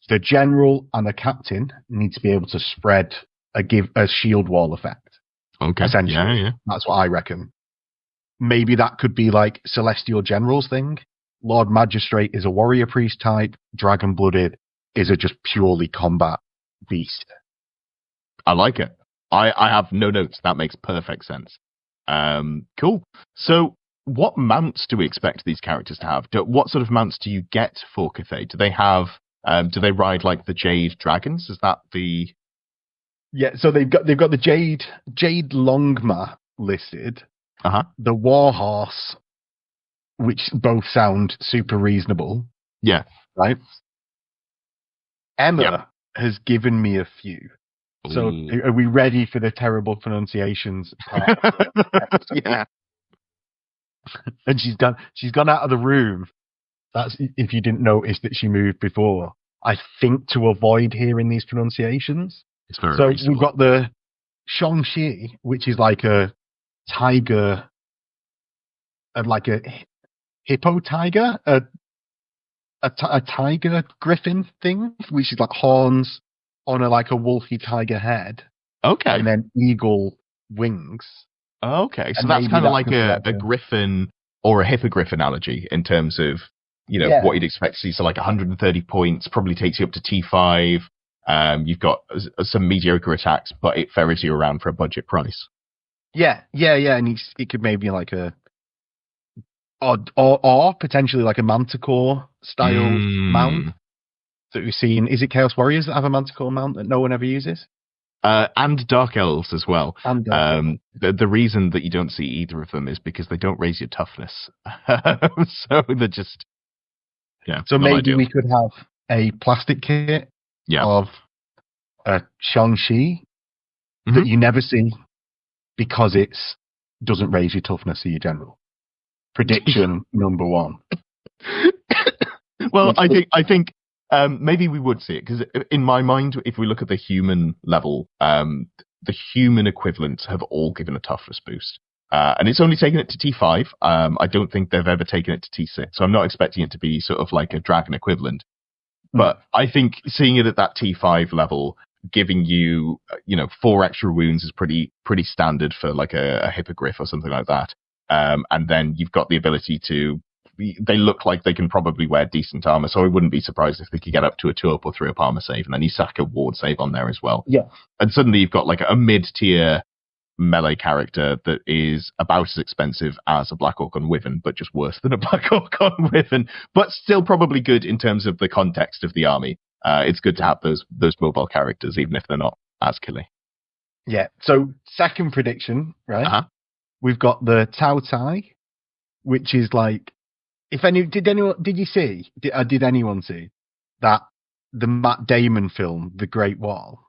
The general and the captain need to be able to spread a shield wall effect. Okay. Essentially. Yeah. That's what I reckon. Maybe that could be like Celestial General's thing. Lord Magistrate is a warrior priest type. Dragon Blooded is a just purely combat beast. I like it. I have no notes. That makes perfect sense. Cool. So what mounts do we expect these characters to have? What sort of mounts do you get for Cathay? Do they have... do they ride like the Jade Dragons? Is that the... Yeah, so they've got the Jade Longma listed. The Warhorse, which both sound super reasonable. Yeah. Right? Emma has given me a few. So are we ready for the terrible pronunciations part? Yeah. And she's gone out of the room. That's if you didn't notice that she moved before. I think to avoid hearing these pronunciations. It's very so reasonable. We've got the Shang-Chi, which is like a tiger, like a hippo tiger, a tiger griffin thing, which is like horns on like a wolfy tiger head. Okay. And then eagle wings. Okay, so that's kind of like a griffin or a hippogriff analogy in terms of, what you'd expect to see. So like 130 points, probably takes you up to T5. You've got some mediocre attacks, but it ferries you around for a budget price. Yeah. And it could maybe like or potentially like a Manticore style mount that we've seen. Is it Chaos Warriors that have a Manticore mount that no one ever uses? And Dark Elves as well. The reason that you don't see either of them is because they don't raise your toughness. So they're just... Yeah, so maybe we could have a plastic kit of a Shang-Chi that you never see because it doesn't raise your toughness of your general. Prediction number one. Well, I think maybe we would see it because in my mind, if we look at the human level, the human equivalents have all given a toughness boost. And it's only taken it to T5. I don't think they've ever taken it to T6. So I'm not expecting it to be sort of like a dragon equivalent. But I think seeing it at that T5 level, giving you, 4 extra wounds is pretty standard for like a hippogriff or something like that. And then you've got the ability to... They look like they can probably wear decent armor, so I wouldn't be surprised if they could get up to a 2-up or 3-up armor save, and then you sack a ward save on there as well. Yeah. And suddenly you've got like a mid-tier melee character that is about as expensive as a Black Orc on Wyvern, but just worse than a Black Orc on Wyvern, but still probably good in terms of the context of the army. It's good to have those mobile characters, even if they're not as killy. Yeah. So second prediction, right? We've got the Tao Tai, which is like, did anyone see that the Matt Damon film, The Great Wall?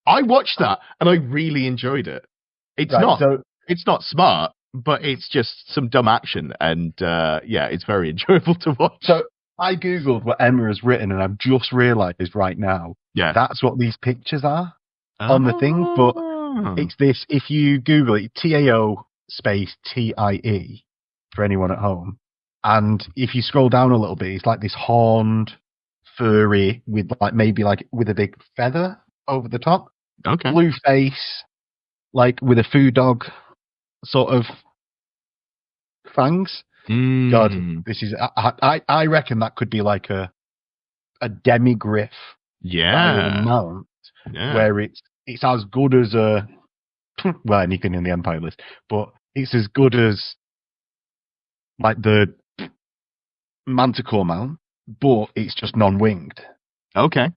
I watched that and I really enjoyed it. It's not smart, but it's just some dumb action, and it's very enjoyable to watch. So I googled what Emma has written, and I've just realised right now that's what these pictures are on the thing. But it's this: if you Google it, TAO space TIE for anyone at home, and if you scroll down a little bit, it's like this horned, furry with with a big feather over the top. Okay. Blue face, like with a food dog sort of fangs. God, this is... I reckon that could be like a demigriff mount, where it's as good as a well, anything in the Empire list, but it's as good as like the Manticore mount, but it's just non-winged. Okay.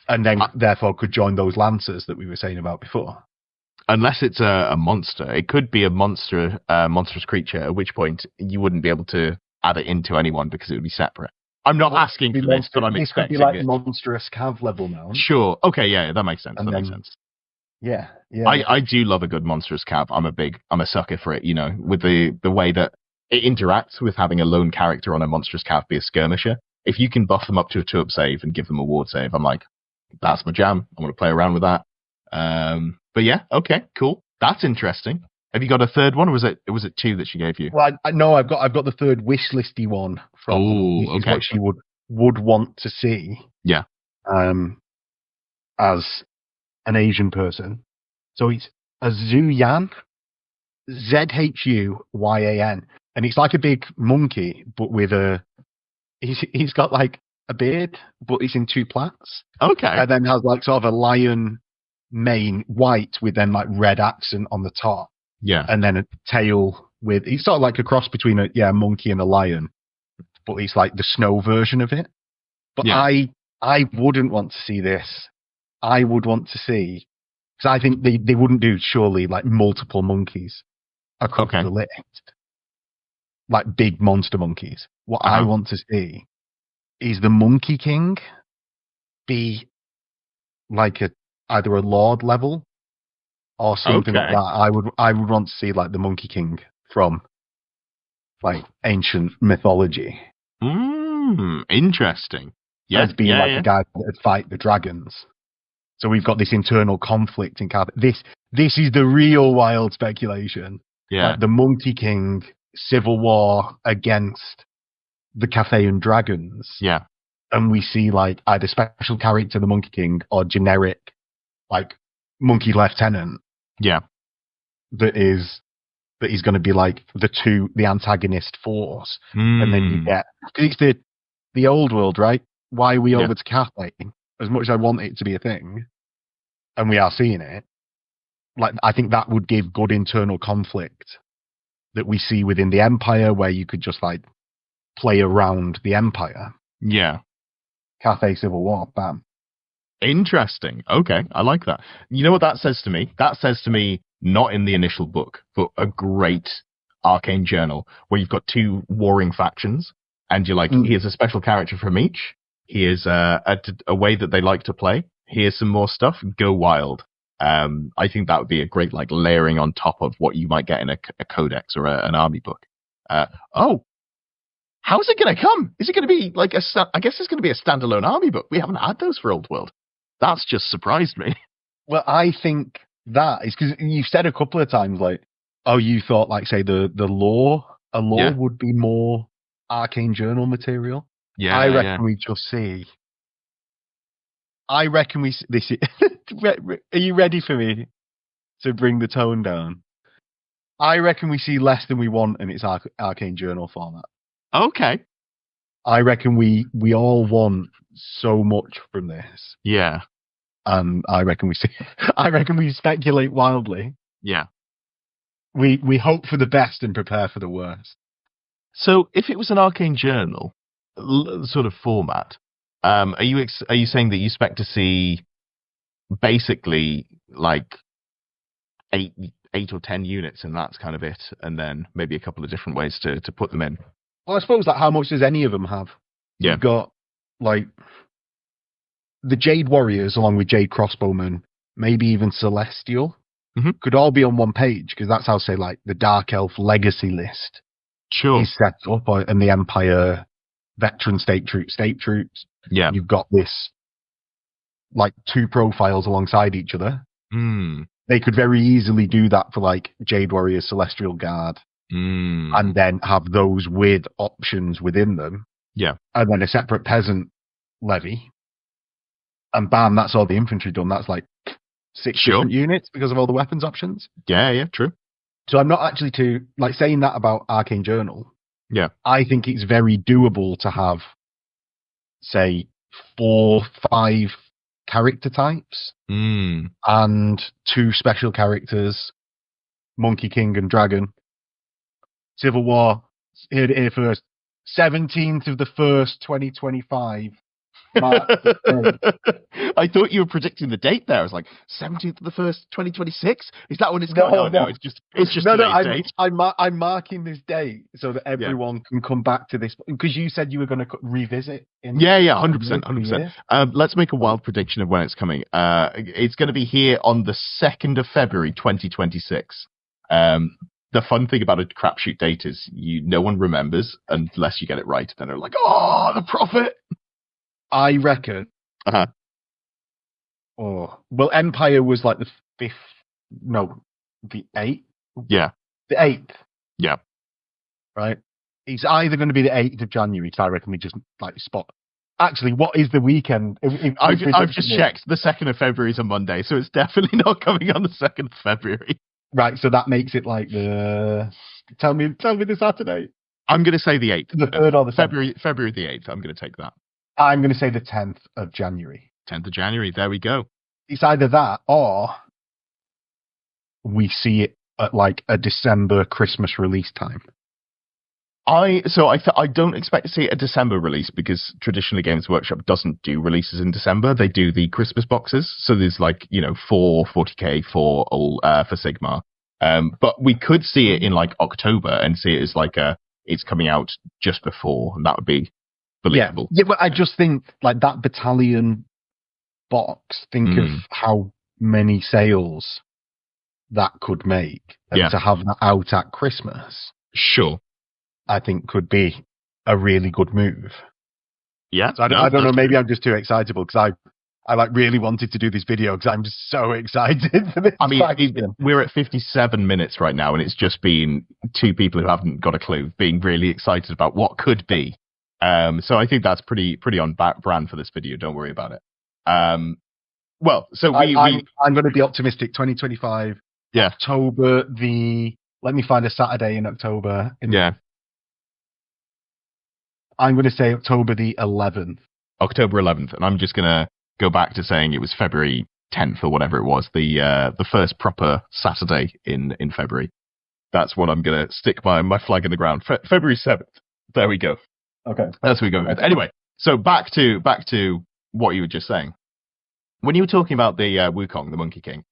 And then, therefore, could join those Lancers that we were saying about before. Unless it's a monster. It could be a monstrous creature, at which point you wouldn't be able to add it into anyone because it would be separate. I'm not asking for this, but I'm expecting it. This could be like monstrous cav level now. Sure. Okay, yeah, that makes sense. Makes sense. Yeah. I do love a good monstrous cav. I'm a sucker for it, with the way that it interacts with having a lone character on a monstrous cav be a skirmisher. If you can buff them up to a 2-up save and give them a ward save, I'm like, that's my jam. I want to play around with that. But yeah, okay, cool. That's interesting. Have you got a third one, or was it 2 that she gave you? Well, no, I've got the third wish listy one from what she would want to see. Yeah. As an Asian person. So it's a Zuyan, Zhuyan, and it's like a big monkey, but with he's got like a beard, but it's in 2 plaits. Okay. And then has like sort of a lion mane, white, with then like red accent on the top. Yeah. And then a tail with, he's sort of like a cross between a monkey and a lion, but he's like the snow version of it. But I wouldn't want to see this. I would want to see, because I think they wouldn't do surely like multiple monkeys across the list. Like big monster monkeys. What I want to see is the Monkey King be like either a Lord level or something like that. I would want to see like the Monkey King from like ancient mythology. Interesting. Yeah, as being the guy that would fight the dragons. So we've got this internal conflict in Cathay. This is the real wild speculation. Yeah, like the Monkey King civil war against the Cathayan dragons. Yeah, and we see like either special character the Monkey King or generic like Monkey Lieutenant. Yeah, that is going to be like the antagonist force, and then you get, because it's the old world, right? Why are we over to Cathay? As much as I want it to be a thing, and we are seeing it, like I think that would give good internal conflict that we see within the Empire, where you could just like play around the Empire. Yeah. Cathay Civil War, bam. Interesting. Okay, I like that. You know what that says to me? That says to me, not in the initial book, but a great arcane journal where you've got 2 warring factions, and you're like, here's a special character from each. Here's a way that they like to play. Here's some more stuff. Go wild. I think that would be a great like layering on top of what you might get in a codex or an army book. How's it going to come? Is it going to be like I guess it's going to be a standalone army book. We haven't had those for Old World. That's just surprised me. Well, I think that is because you've said a couple of times like, oh, you thought like say the lore would be more arcane journal material. Yeah, I reckon we just see. I reckon we this. Are you ready for me to bring the tone down? I reckon we see less than we want, and it's arcane journal format. Okay. I reckon we all want so much from this. Yeah. I reckon we see. I reckon we speculate wildly. Yeah. We hope for the best and prepare for the worst. So, if it was an arcane journal sort of format, are you saying that you expect to see basically like 8 or 10 units, and that's kind of it, and then maybe a couple of different ways to put them in? Well, I suppose that how much does any of them have? Yeah. You've got like the Jade Warriors along with Jade Crossbowmen, maybe even Celestial, could all be on one page, because that's how, say, like the Dark Elf Legacy list is set up, and the Empire Veteran State Troops. Yeah. You've got this like 2 profiles alongside each other. They could very easily do that for like Jade Warriors Celestial Guard. And then have those with options within them. Yeah. And then a separate peasant levy. And bam, that's all the infantry done. That's like 6 different units because of all the weapons options. Yeah, true. So I'm not actually saying that about Arcane Journal. Yeah. I think it's very doable to have, say, 4-5 character types and 2 special characters, Monkey King and Dragon. Civil War, here first. 17th of the 1st, 2025. I thought you were predicting the date there. I was like, 17th of the 1st, 2026? Is that when it's going on? No, it's just date. I'm marking this date so that everyone can come back to this, because you said you were going to revisit. 100%. Let's make a wild prediction of when it's coming. It's going to be here on the 2nd of February, 2026. The fun thing about a crapshoot date is no one remembers unless you get it right. Then they're like, oh, the prophet. I reckon. Oh, well, Empire was like the 5th. No, the 8th. Yeah, the 8th. Yeah, right. It's either going to be the 8th of January. So I reckon we just like spot. Actually, what is the weekend? I've just checked. The 2nd of February is a Monday, so it's definitely not coming on the 2nd of February. Right, so that makes it like the. Tell me the Saturday. I'm going to say the 8th. The 3rd or the February the 8th. I'm going to take that. I'm going to say the 10th of January. 10th of January. There we go. It's either that or we see it at like a December Christmas release time. I don't expect to see a December release because traditionally Games Workshop doesn't do releases in December. They do the Christmas boxes. So there's 4 40k for Sigmar. But we could see it in like October and see it as it's coming out just before, and that would be believable. Yeah, but I just think like that battalion box, think of how many sales that could make. And to have that out at Christmas. Sure. I think could be a really good move. Yeah. So I don't know, maybe I'm just too excitable because I like really wanted to do this video because I'm just so excited for this. I mean, we're at 57 minutes right now and it's just been 2 people who haven't got a clue being really excited about what could be. So I think that's pretty on brand for this video. Don't worry about it. I'm going to be optimistic. 2025. Yeah. October let me find a Saturday in October. I'm going to say October the 11th. October 11th. And I'm just going to go back to saying it was February 10th or whatever it was. The first proper Saturday in February. That's what I'm going to stick my flag in the ground. February 7th. There we go. Okay. That's what we go with. Anyway, so back to what you were just saying. When you were talking about the Wukong, the Monkey King,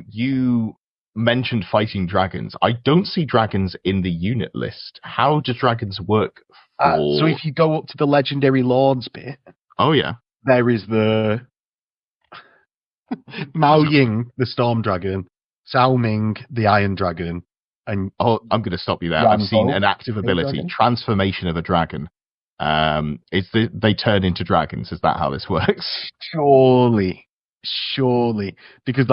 you mentioned fighting dragons. I don't see dragons in the unit list. How do dragons work? So if you go up to the Legendary Lords bit... Oh, yeah. There is the Mao Ying, the Storm Dragon, Cao Ming, the Iron Dragon, and... Oh, I'm going to stop you there. I've seen an active ability, Transformation of a Dragon. They turn into dragons. Is that how this works? Surely. Because,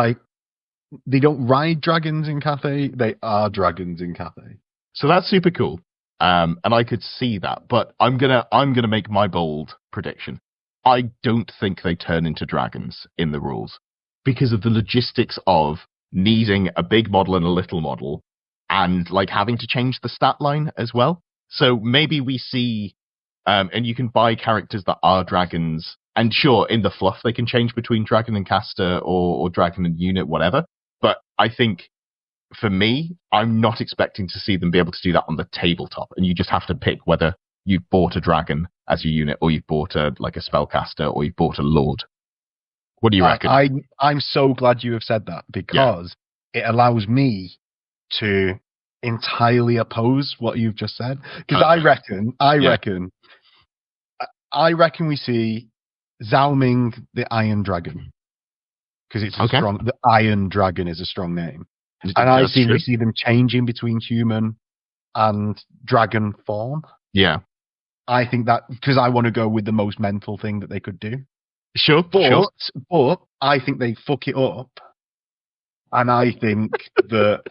they don't ride dragons in Cathay, they are dragons in Cathay. So that's super cool. And I could see that, but I'm gonna make my bold prediction. I don't think they turn into dragons in the rules because of the logistics of needing a big model and a little model and having to change the stat line as well. So maybe we see, and you can buy characters that are dragons, and sure, in the fluff they can change between dragon and caster or dragon and unit, whatever. But I think, for me, I'm not expecting to see them be able to do that on the tabletop, and you just have to pick whether you've bought a dragon as your unit, or you've bought a spellcaster, or you've bought a lord. What do you reckon? I'm so glad you have said that, because it allows me to entirely oppose what you've just said. Because I reckon we see Cao Ming, the Iron Dragon, because it's the Iron Dragon is a strong name. And we see them changing between human and dragon form. Yeah. I think that, because I want to go with the most mental thing that they could do. Sure. But I think they fuck it up. And I think that,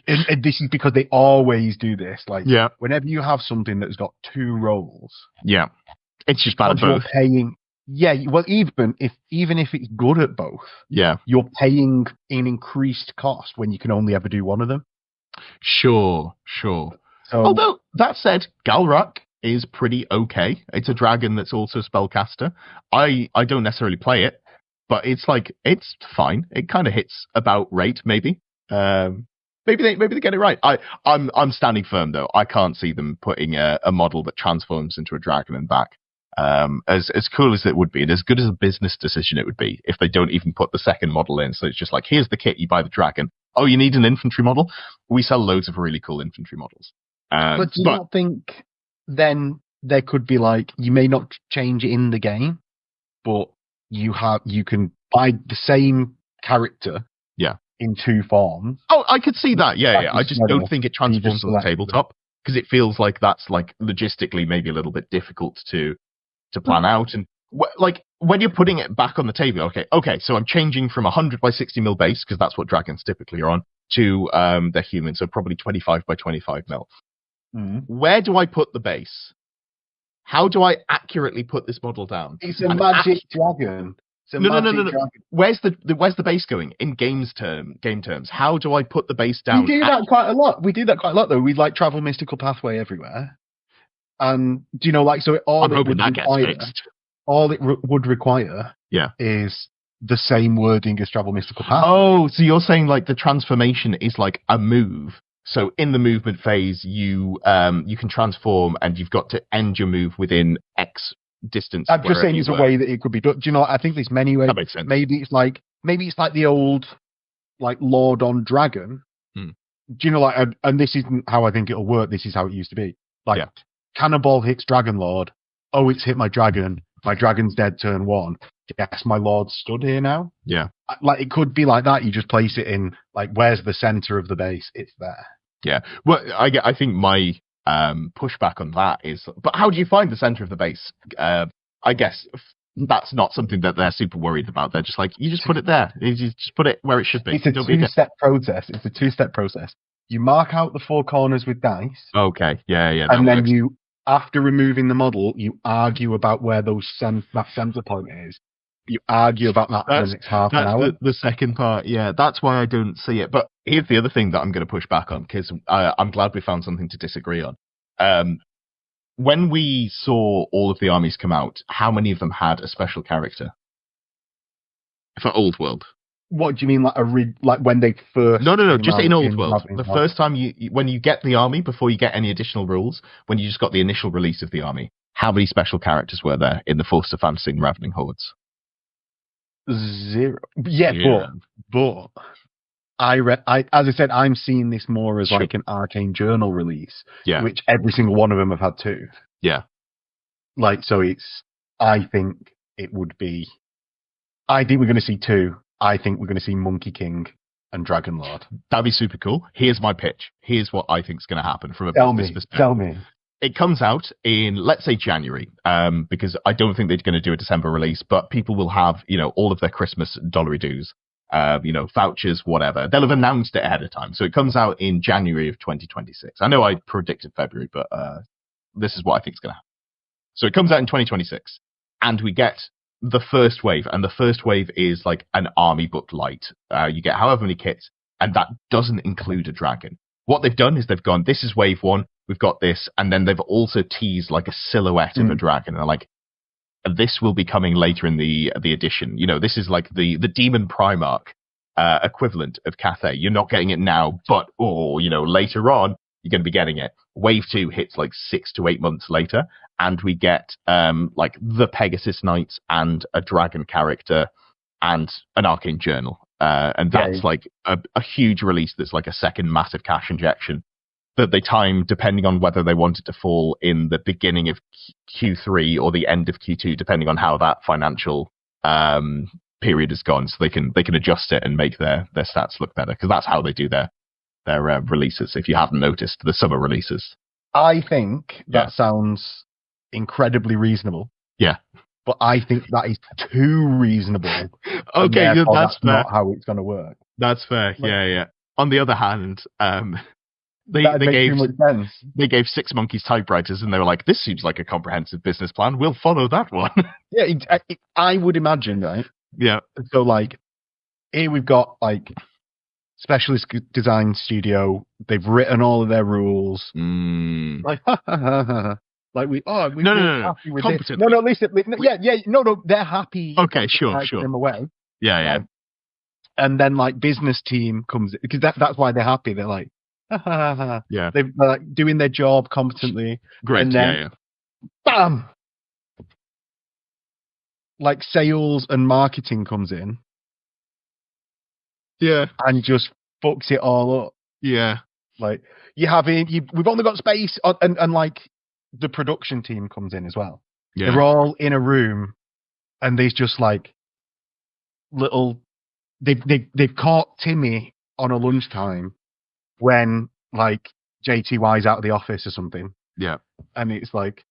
and this is because they always do this. Whenever you have something that's got 2 roles. Yeah. It's just bad at both. Well, even if it's good at both, you're paying an increased cost when you can only ever do one of them. Sure. So, although, that said, Galrak is pretty okay. It's a dragon that's also a spellcaster. I don't necessarily play it, but it's fine. It kind of hits about rate, maybe. Maybe they get it right. I'm standing firm though. I can't see them putting a model that transforms into a dragon and back. As cool as it would be, and as good as a business decision it would be, if they don't even put the second model in. So it's just like, here's the kit, you buy the dragon. Oh, you need an infantry model? We sell loads of really cool infantry models. But do you not think then there could be like, you may not change it in the game, but you can buy the same character in two forms? Oh, I could see that. Yeah. I just don't think it transforms on the tabletop, because it feels like that's like logistically maybe a little bit difficult to plan out. And like when you're putting it back on the table, okay, so I'm changing from 100 by 60 mil base, because that's what dragons typically are on, to the human, so probably 25 by 25 mil. Where do I put the base? How do I accurately put this model down? It's a magic dragon. No. Where's the base going in game terms? How do I put the base down? We do that quite a lot. Though. We like travel mystical pathway everywhere. And do you know, like, so all it would require is the same wording as travel mystical pathway. Oh, so you're saying like the transformation is like a move. So in the movement phase, you can transform, and you've got to end your move within X distance. I'm just saying there's a way that it could be done. Do you know? I think there's many ways. That makes sense. Maybe it's like the old like Lord on Dragon. Do you know, like, and this isn't how I think it'll work. This is how it used to be. Like, Cannonball hits Dragon Lord. Oh, it's hit my dragon. My dragon's dead. Turn 1. Yes, my Lord stood here now. Yeah, like it could be like that. You just place it in like, where's the center of the base? It's there. Yeah. Well, I think my pushback on that is, but how do you find the center of the base? I guess that's not something that they're super worried about. They're just like, you just put it there. You just put it where it should be. It's a two-step process. It's a two-step process. You mark out the 4 corners with dice. Okay. Yeah. And then you, after removing the model, you argue about where that center point is. You argue about that for the next half an hour. The second part, yeah. That's why I don't see it. But here's the other thing that I'm going to push back on, because I'm glad we found something to disagree on. When we saw all of the armies come out, how many of them had a special character for Old World? What do you mean, like when they first? No. Just in Old World, the first time when you get the army, before you get any additional rules, when you just got the initial release of the army, how many special characters were there in the Force of Fantasy and Ravening Hordes? 0. Yeah. But as I said, I'm seeing this more as like an Arcane Journal release, which every single one of them have had 2. Yeah. Like, so I think we're going to see 2. I think we're going to see Monkey King and Dragon Lord. That'd be super cool. Here's my pitch. Here's what I think is going to happen from a business perspective. Tell me. It comes out in, let's say, January, because I don't think they're going to do a December release, but people will have, all of their Christmas dollary dues, vouchers, whatever. They'll have announced it ahead of time. So it comes out in January of 2026. I know I predicted February, but this is what I think is going to happen. So it comes out in 2026, and we get the first wave, and the first wave is like an army book light. You get however many kits, and that doesn't include a dragon. What they've done is they've gone, this is wave 1, we've got this, and then they've also teased like a silhouette of a dragon. And they're like, this will be coming later in the edition. This is like the Demon Primarch equivalent of Cathay. You're not getting it now, but later on you're going to be getting it. Wave 2 hits like 6 to 8 months later, and we get like the Pegasus Knights and a dragon character and an Arcane Journal. And that's like a huge release. That's like a second massive cash injection that they time depending on whether they want it to fall in the beginning of Q3 or the end of Q2, depending on how that financial period has gone. So they can adjust it and make their stats look better, because that's how they do their releases. If you haven't noticed, the summer releases. I think that sounds incredibly reasonable. Yeah. But I think that is too reasonable. Okay, that's fair. Not how it's going to work. That's fair. Yeah. On the other hand, they gave Six Monkeys typewriters, and they were like, "This seems like a comprehensive business plan. We'll follow that one." Yeah, I would imagine, right? Yeah. So, like, here we've got like specialist design studio. They've written all of their rules. Like, Like we're happy with this. Competently. No, listen, no, they're happy. Okay, sure. Them away. Yeah. And then like business team comes because that's why they're happy. They're like, yeah, they're like doing their job competently. Great. And then, bam, like sales and marketing comes in. Yeah, and just fucks it all up. Yeah, like we've only got space, and like the production team comes in as well. Yeah. They're all in a room, and there's just like little. They've caught Timmy on a lunchtime when like JTY's out of the office or something. Yeah, and it's like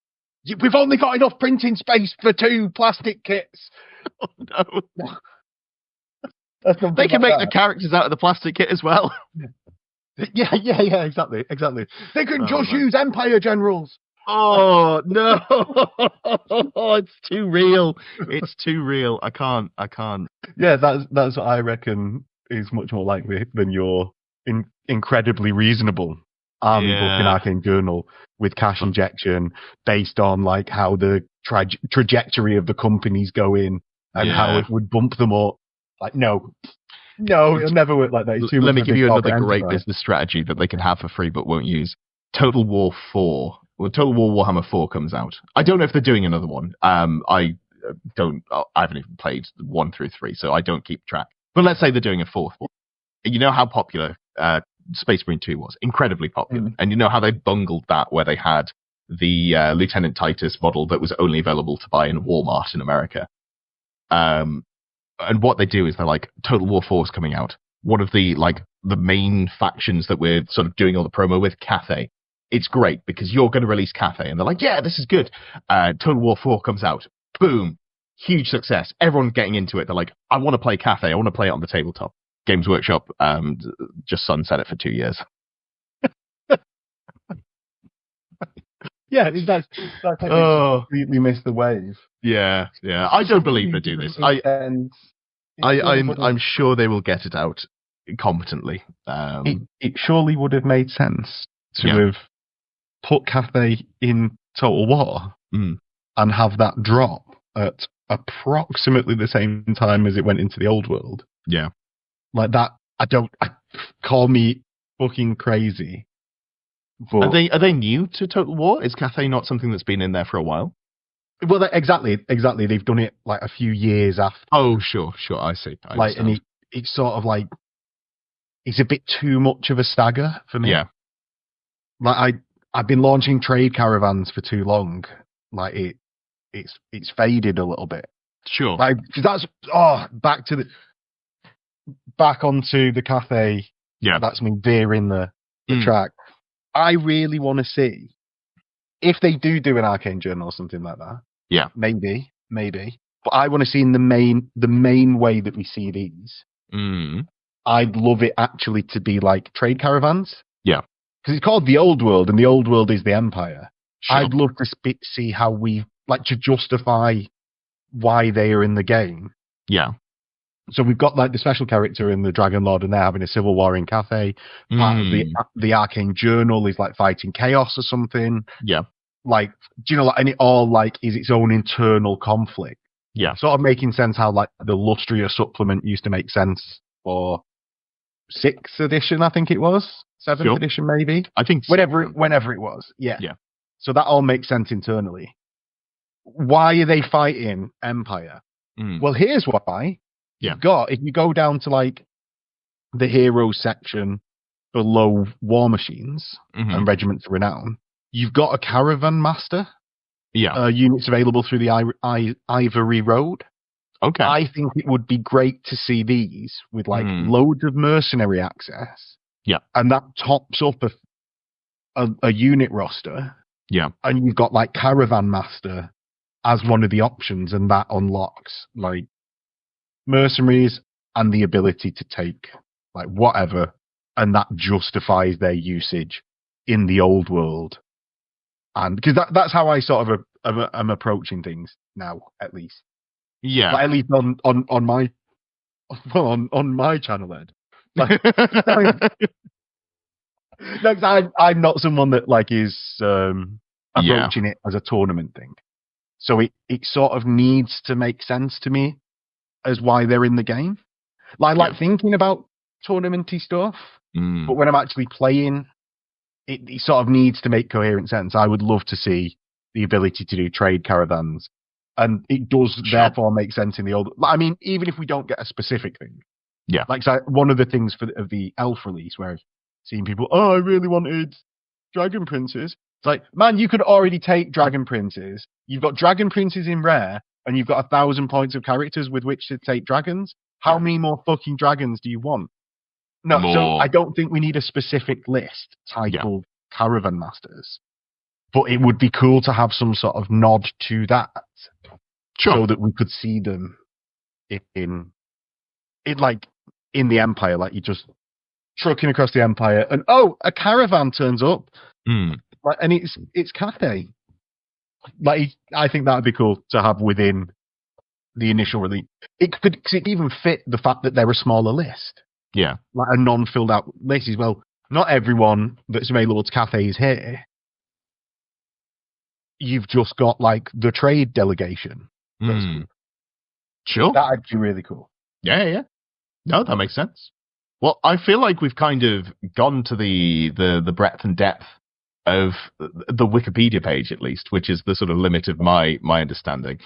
we've only got enough printing space for 2 plastic kits. Oh no. They can make the characters out of the plastic kit as well. Yeah, exactly. They can just use Empire generals. Oh no! It's too real. It's too real. I can't. Yeah, that's what I reckon is much more likely than your incredibly reasonable army book in Arcane Journal with cash injection based on like how the trajectory of the company's going and how it would bump them up. Like no, it'll never work like that. Let me give you another great business strategy that they can have for free but won't use. Total War 4. Well, Total War Warhammer 4 comes out. I don't know if they're doing another one. I haven't even played 1 through 3, so I don't keep track. But let's say they're doing a 4th one. You know how popular Space Marine 2 was? Incredibly popular. And you know how they bungled that, where they had the Lieutenant Titus model that was only available to buy in Walmart in America. And what they do is they're like, Total War 4 is coming out. One of the main factions that we're sort of doing all the promo with, Cathay. It's great because you're going to release Cathay. And they're like, yeah, this is good. Total War 4 comes out. Boom. Huge success. Everyone's getting into it. They're like, I want to play Cathay. I want to play it on the tabletop. Games Workshop just sunset it for 2 years. Yeah, that's completely missed the wave. Yeah. I don't believe they do this. I'm sure they will get it out competently. It surely would have made sense to have put Cathay in Total War and have that drop at approximately the same time as it went into the Old World. Yeah. Like that, call me fucking crazy. But are they new to Total War? Is Cathay not something that's been in there for a while? Well, exactly. They've done it like a few years after. Oh, sure. I see. And it's sort of like it's a bit too much of a stagger for me. Yeah. Like I've been launching trade caravans for too long. Like it's faded a little bit. Sure. Like that's back onto the Cathay. Yeah. That's me veering the track. I really want to see if they do an Arcane Journal or something like that. Yeah. Maybe. But I want to see in the main way that we see these. I'd love it actually to be like trade caravans. Yeah. Because it's called the Old World, and the Old World is the Empire. Sure. I'd love to see how we like to justify why they are in the game. Yeah. So we've got like the special character in the Dragon Lord, and they're having a civil war in Cathay. Part of the Arcane Journal is like fighting chaos or something. Yeah. Like, do you know, like, and it all like is its own internal conflict. Yeah. Sort of making sense how like the Lustria supplement used to make sense for 6th edition, I think it was 7th edition, maybe. I think whenever it was. Yeah. Yeah. So that all makes sense internally. Why are they fighting Empire? Well, here's why. Yeah. If you go down to like the heroes section below War Machines and Regiments of Renown, you've got a Caravan Master. Yeah. Units available through the Ivory Road. Okay. I think it would be great to see these with like loads of mercenary access. Yeah. And that tops up a unit roster. Yeah. And you've got like Caravan Master as one of the options, and that unlocks like mercenaries and the ability to take like whatever, and that justifies their usage in the Old World. And because that's how I sort of am approaching things now, at least. Yeah. Like, at least on my channel, Ed. Like, no, I'm not someone that like is approaching it as a tournament thing. So it sort of needs to make sense to me as why they're in the game. I like thinking about tournamenty stuff, but when I'm actually playing, it sort of needs to make coherent sense. I would love to see the ability to do trade caravans, and it does therefore make sense in the old. I mean, even if we don't get a specific thing, so one of the things of the Elf release, where I've seen people, I really wanted Dragon Princes. It's like, man, you could already take Dragon Princes. You've got Dragon Princes in rare, and you've got 1,000 points of characters with which to take dragons. How many more fucking dragons do you want? No, so I don't think we need a specific list titled Caravan Masters. But it would be cool to have some sort of nod to that. So that we could see them in the Empire, like you just trucking across the Empire, and a caravan turns up. And it's Cathay. I think that would be cool to have within the initial release. It could even fit the fact that they're a smaller list. Yeah. Like a non-filled out list as well. Not everyone that's available to Cathay is here. You've just got the trade delegation. Sure. That'd be really cool. Yeah. No, that makes sense. Well, I feel like we've kind of gone to the breadth and depth of the Wikipedia page, at least, which is the sort of limit of my understanding.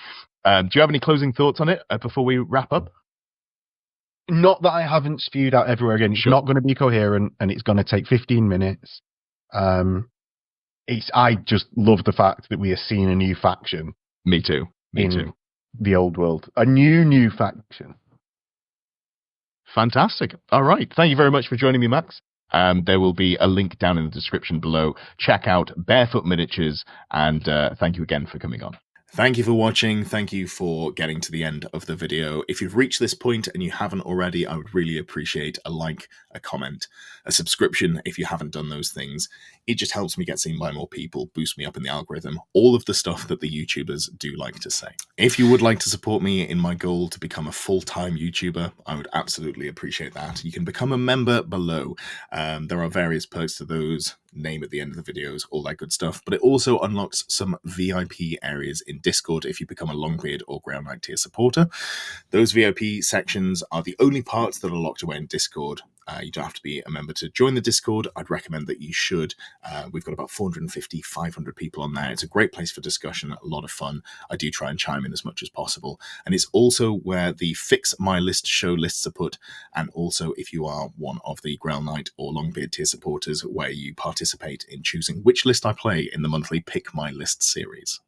Do you have any closing thoughts on it before we wrap up? Not that I haven't spewed out everywhere again. It's not going to be coherent, and it's going to take 15 minutes. I just love the fact that we are seeing a new faction. Me too. The old world. A new faction. Fantastic. All right. Thank you very much for joining me, Max. There will be a link down in the description below. Check out Barefoot Miniatures, and thank you again for coming on. Thank you for watching. Thank you for getting to the end of the video. If you've reached this point and you haven't already, I would really appreciate a like, a comment, a subscription if you haven't done those things. It just helps me get seen by more people, boost me up in the algorithm, all of the stuff that the YouTubers do like to say. If you would like to support me in my goal to become a full-time YouTuber, I would absolutely appreciate that. You can become a member below. There are various perks to those, name at the end of the videos, all that good stuff, but it also unlocks some VIP areas in Discord if you become a Longbeard or Ground Knight tier supporter. Those VIP sections are the only parts that are locked away in Discord. You don't have to be a member to join the Discord. I'd recommend that you should. We've got about 450, 500 people on there. It's a great place for discussion, a lot of fun. I do try and chime in as much as possible. And it's also where the Fix My List show lists are put, and also if you are one of the Ground Knight or Longbeard tier supporters, where you participate in choosing which list I play in the monthly Pick My List series.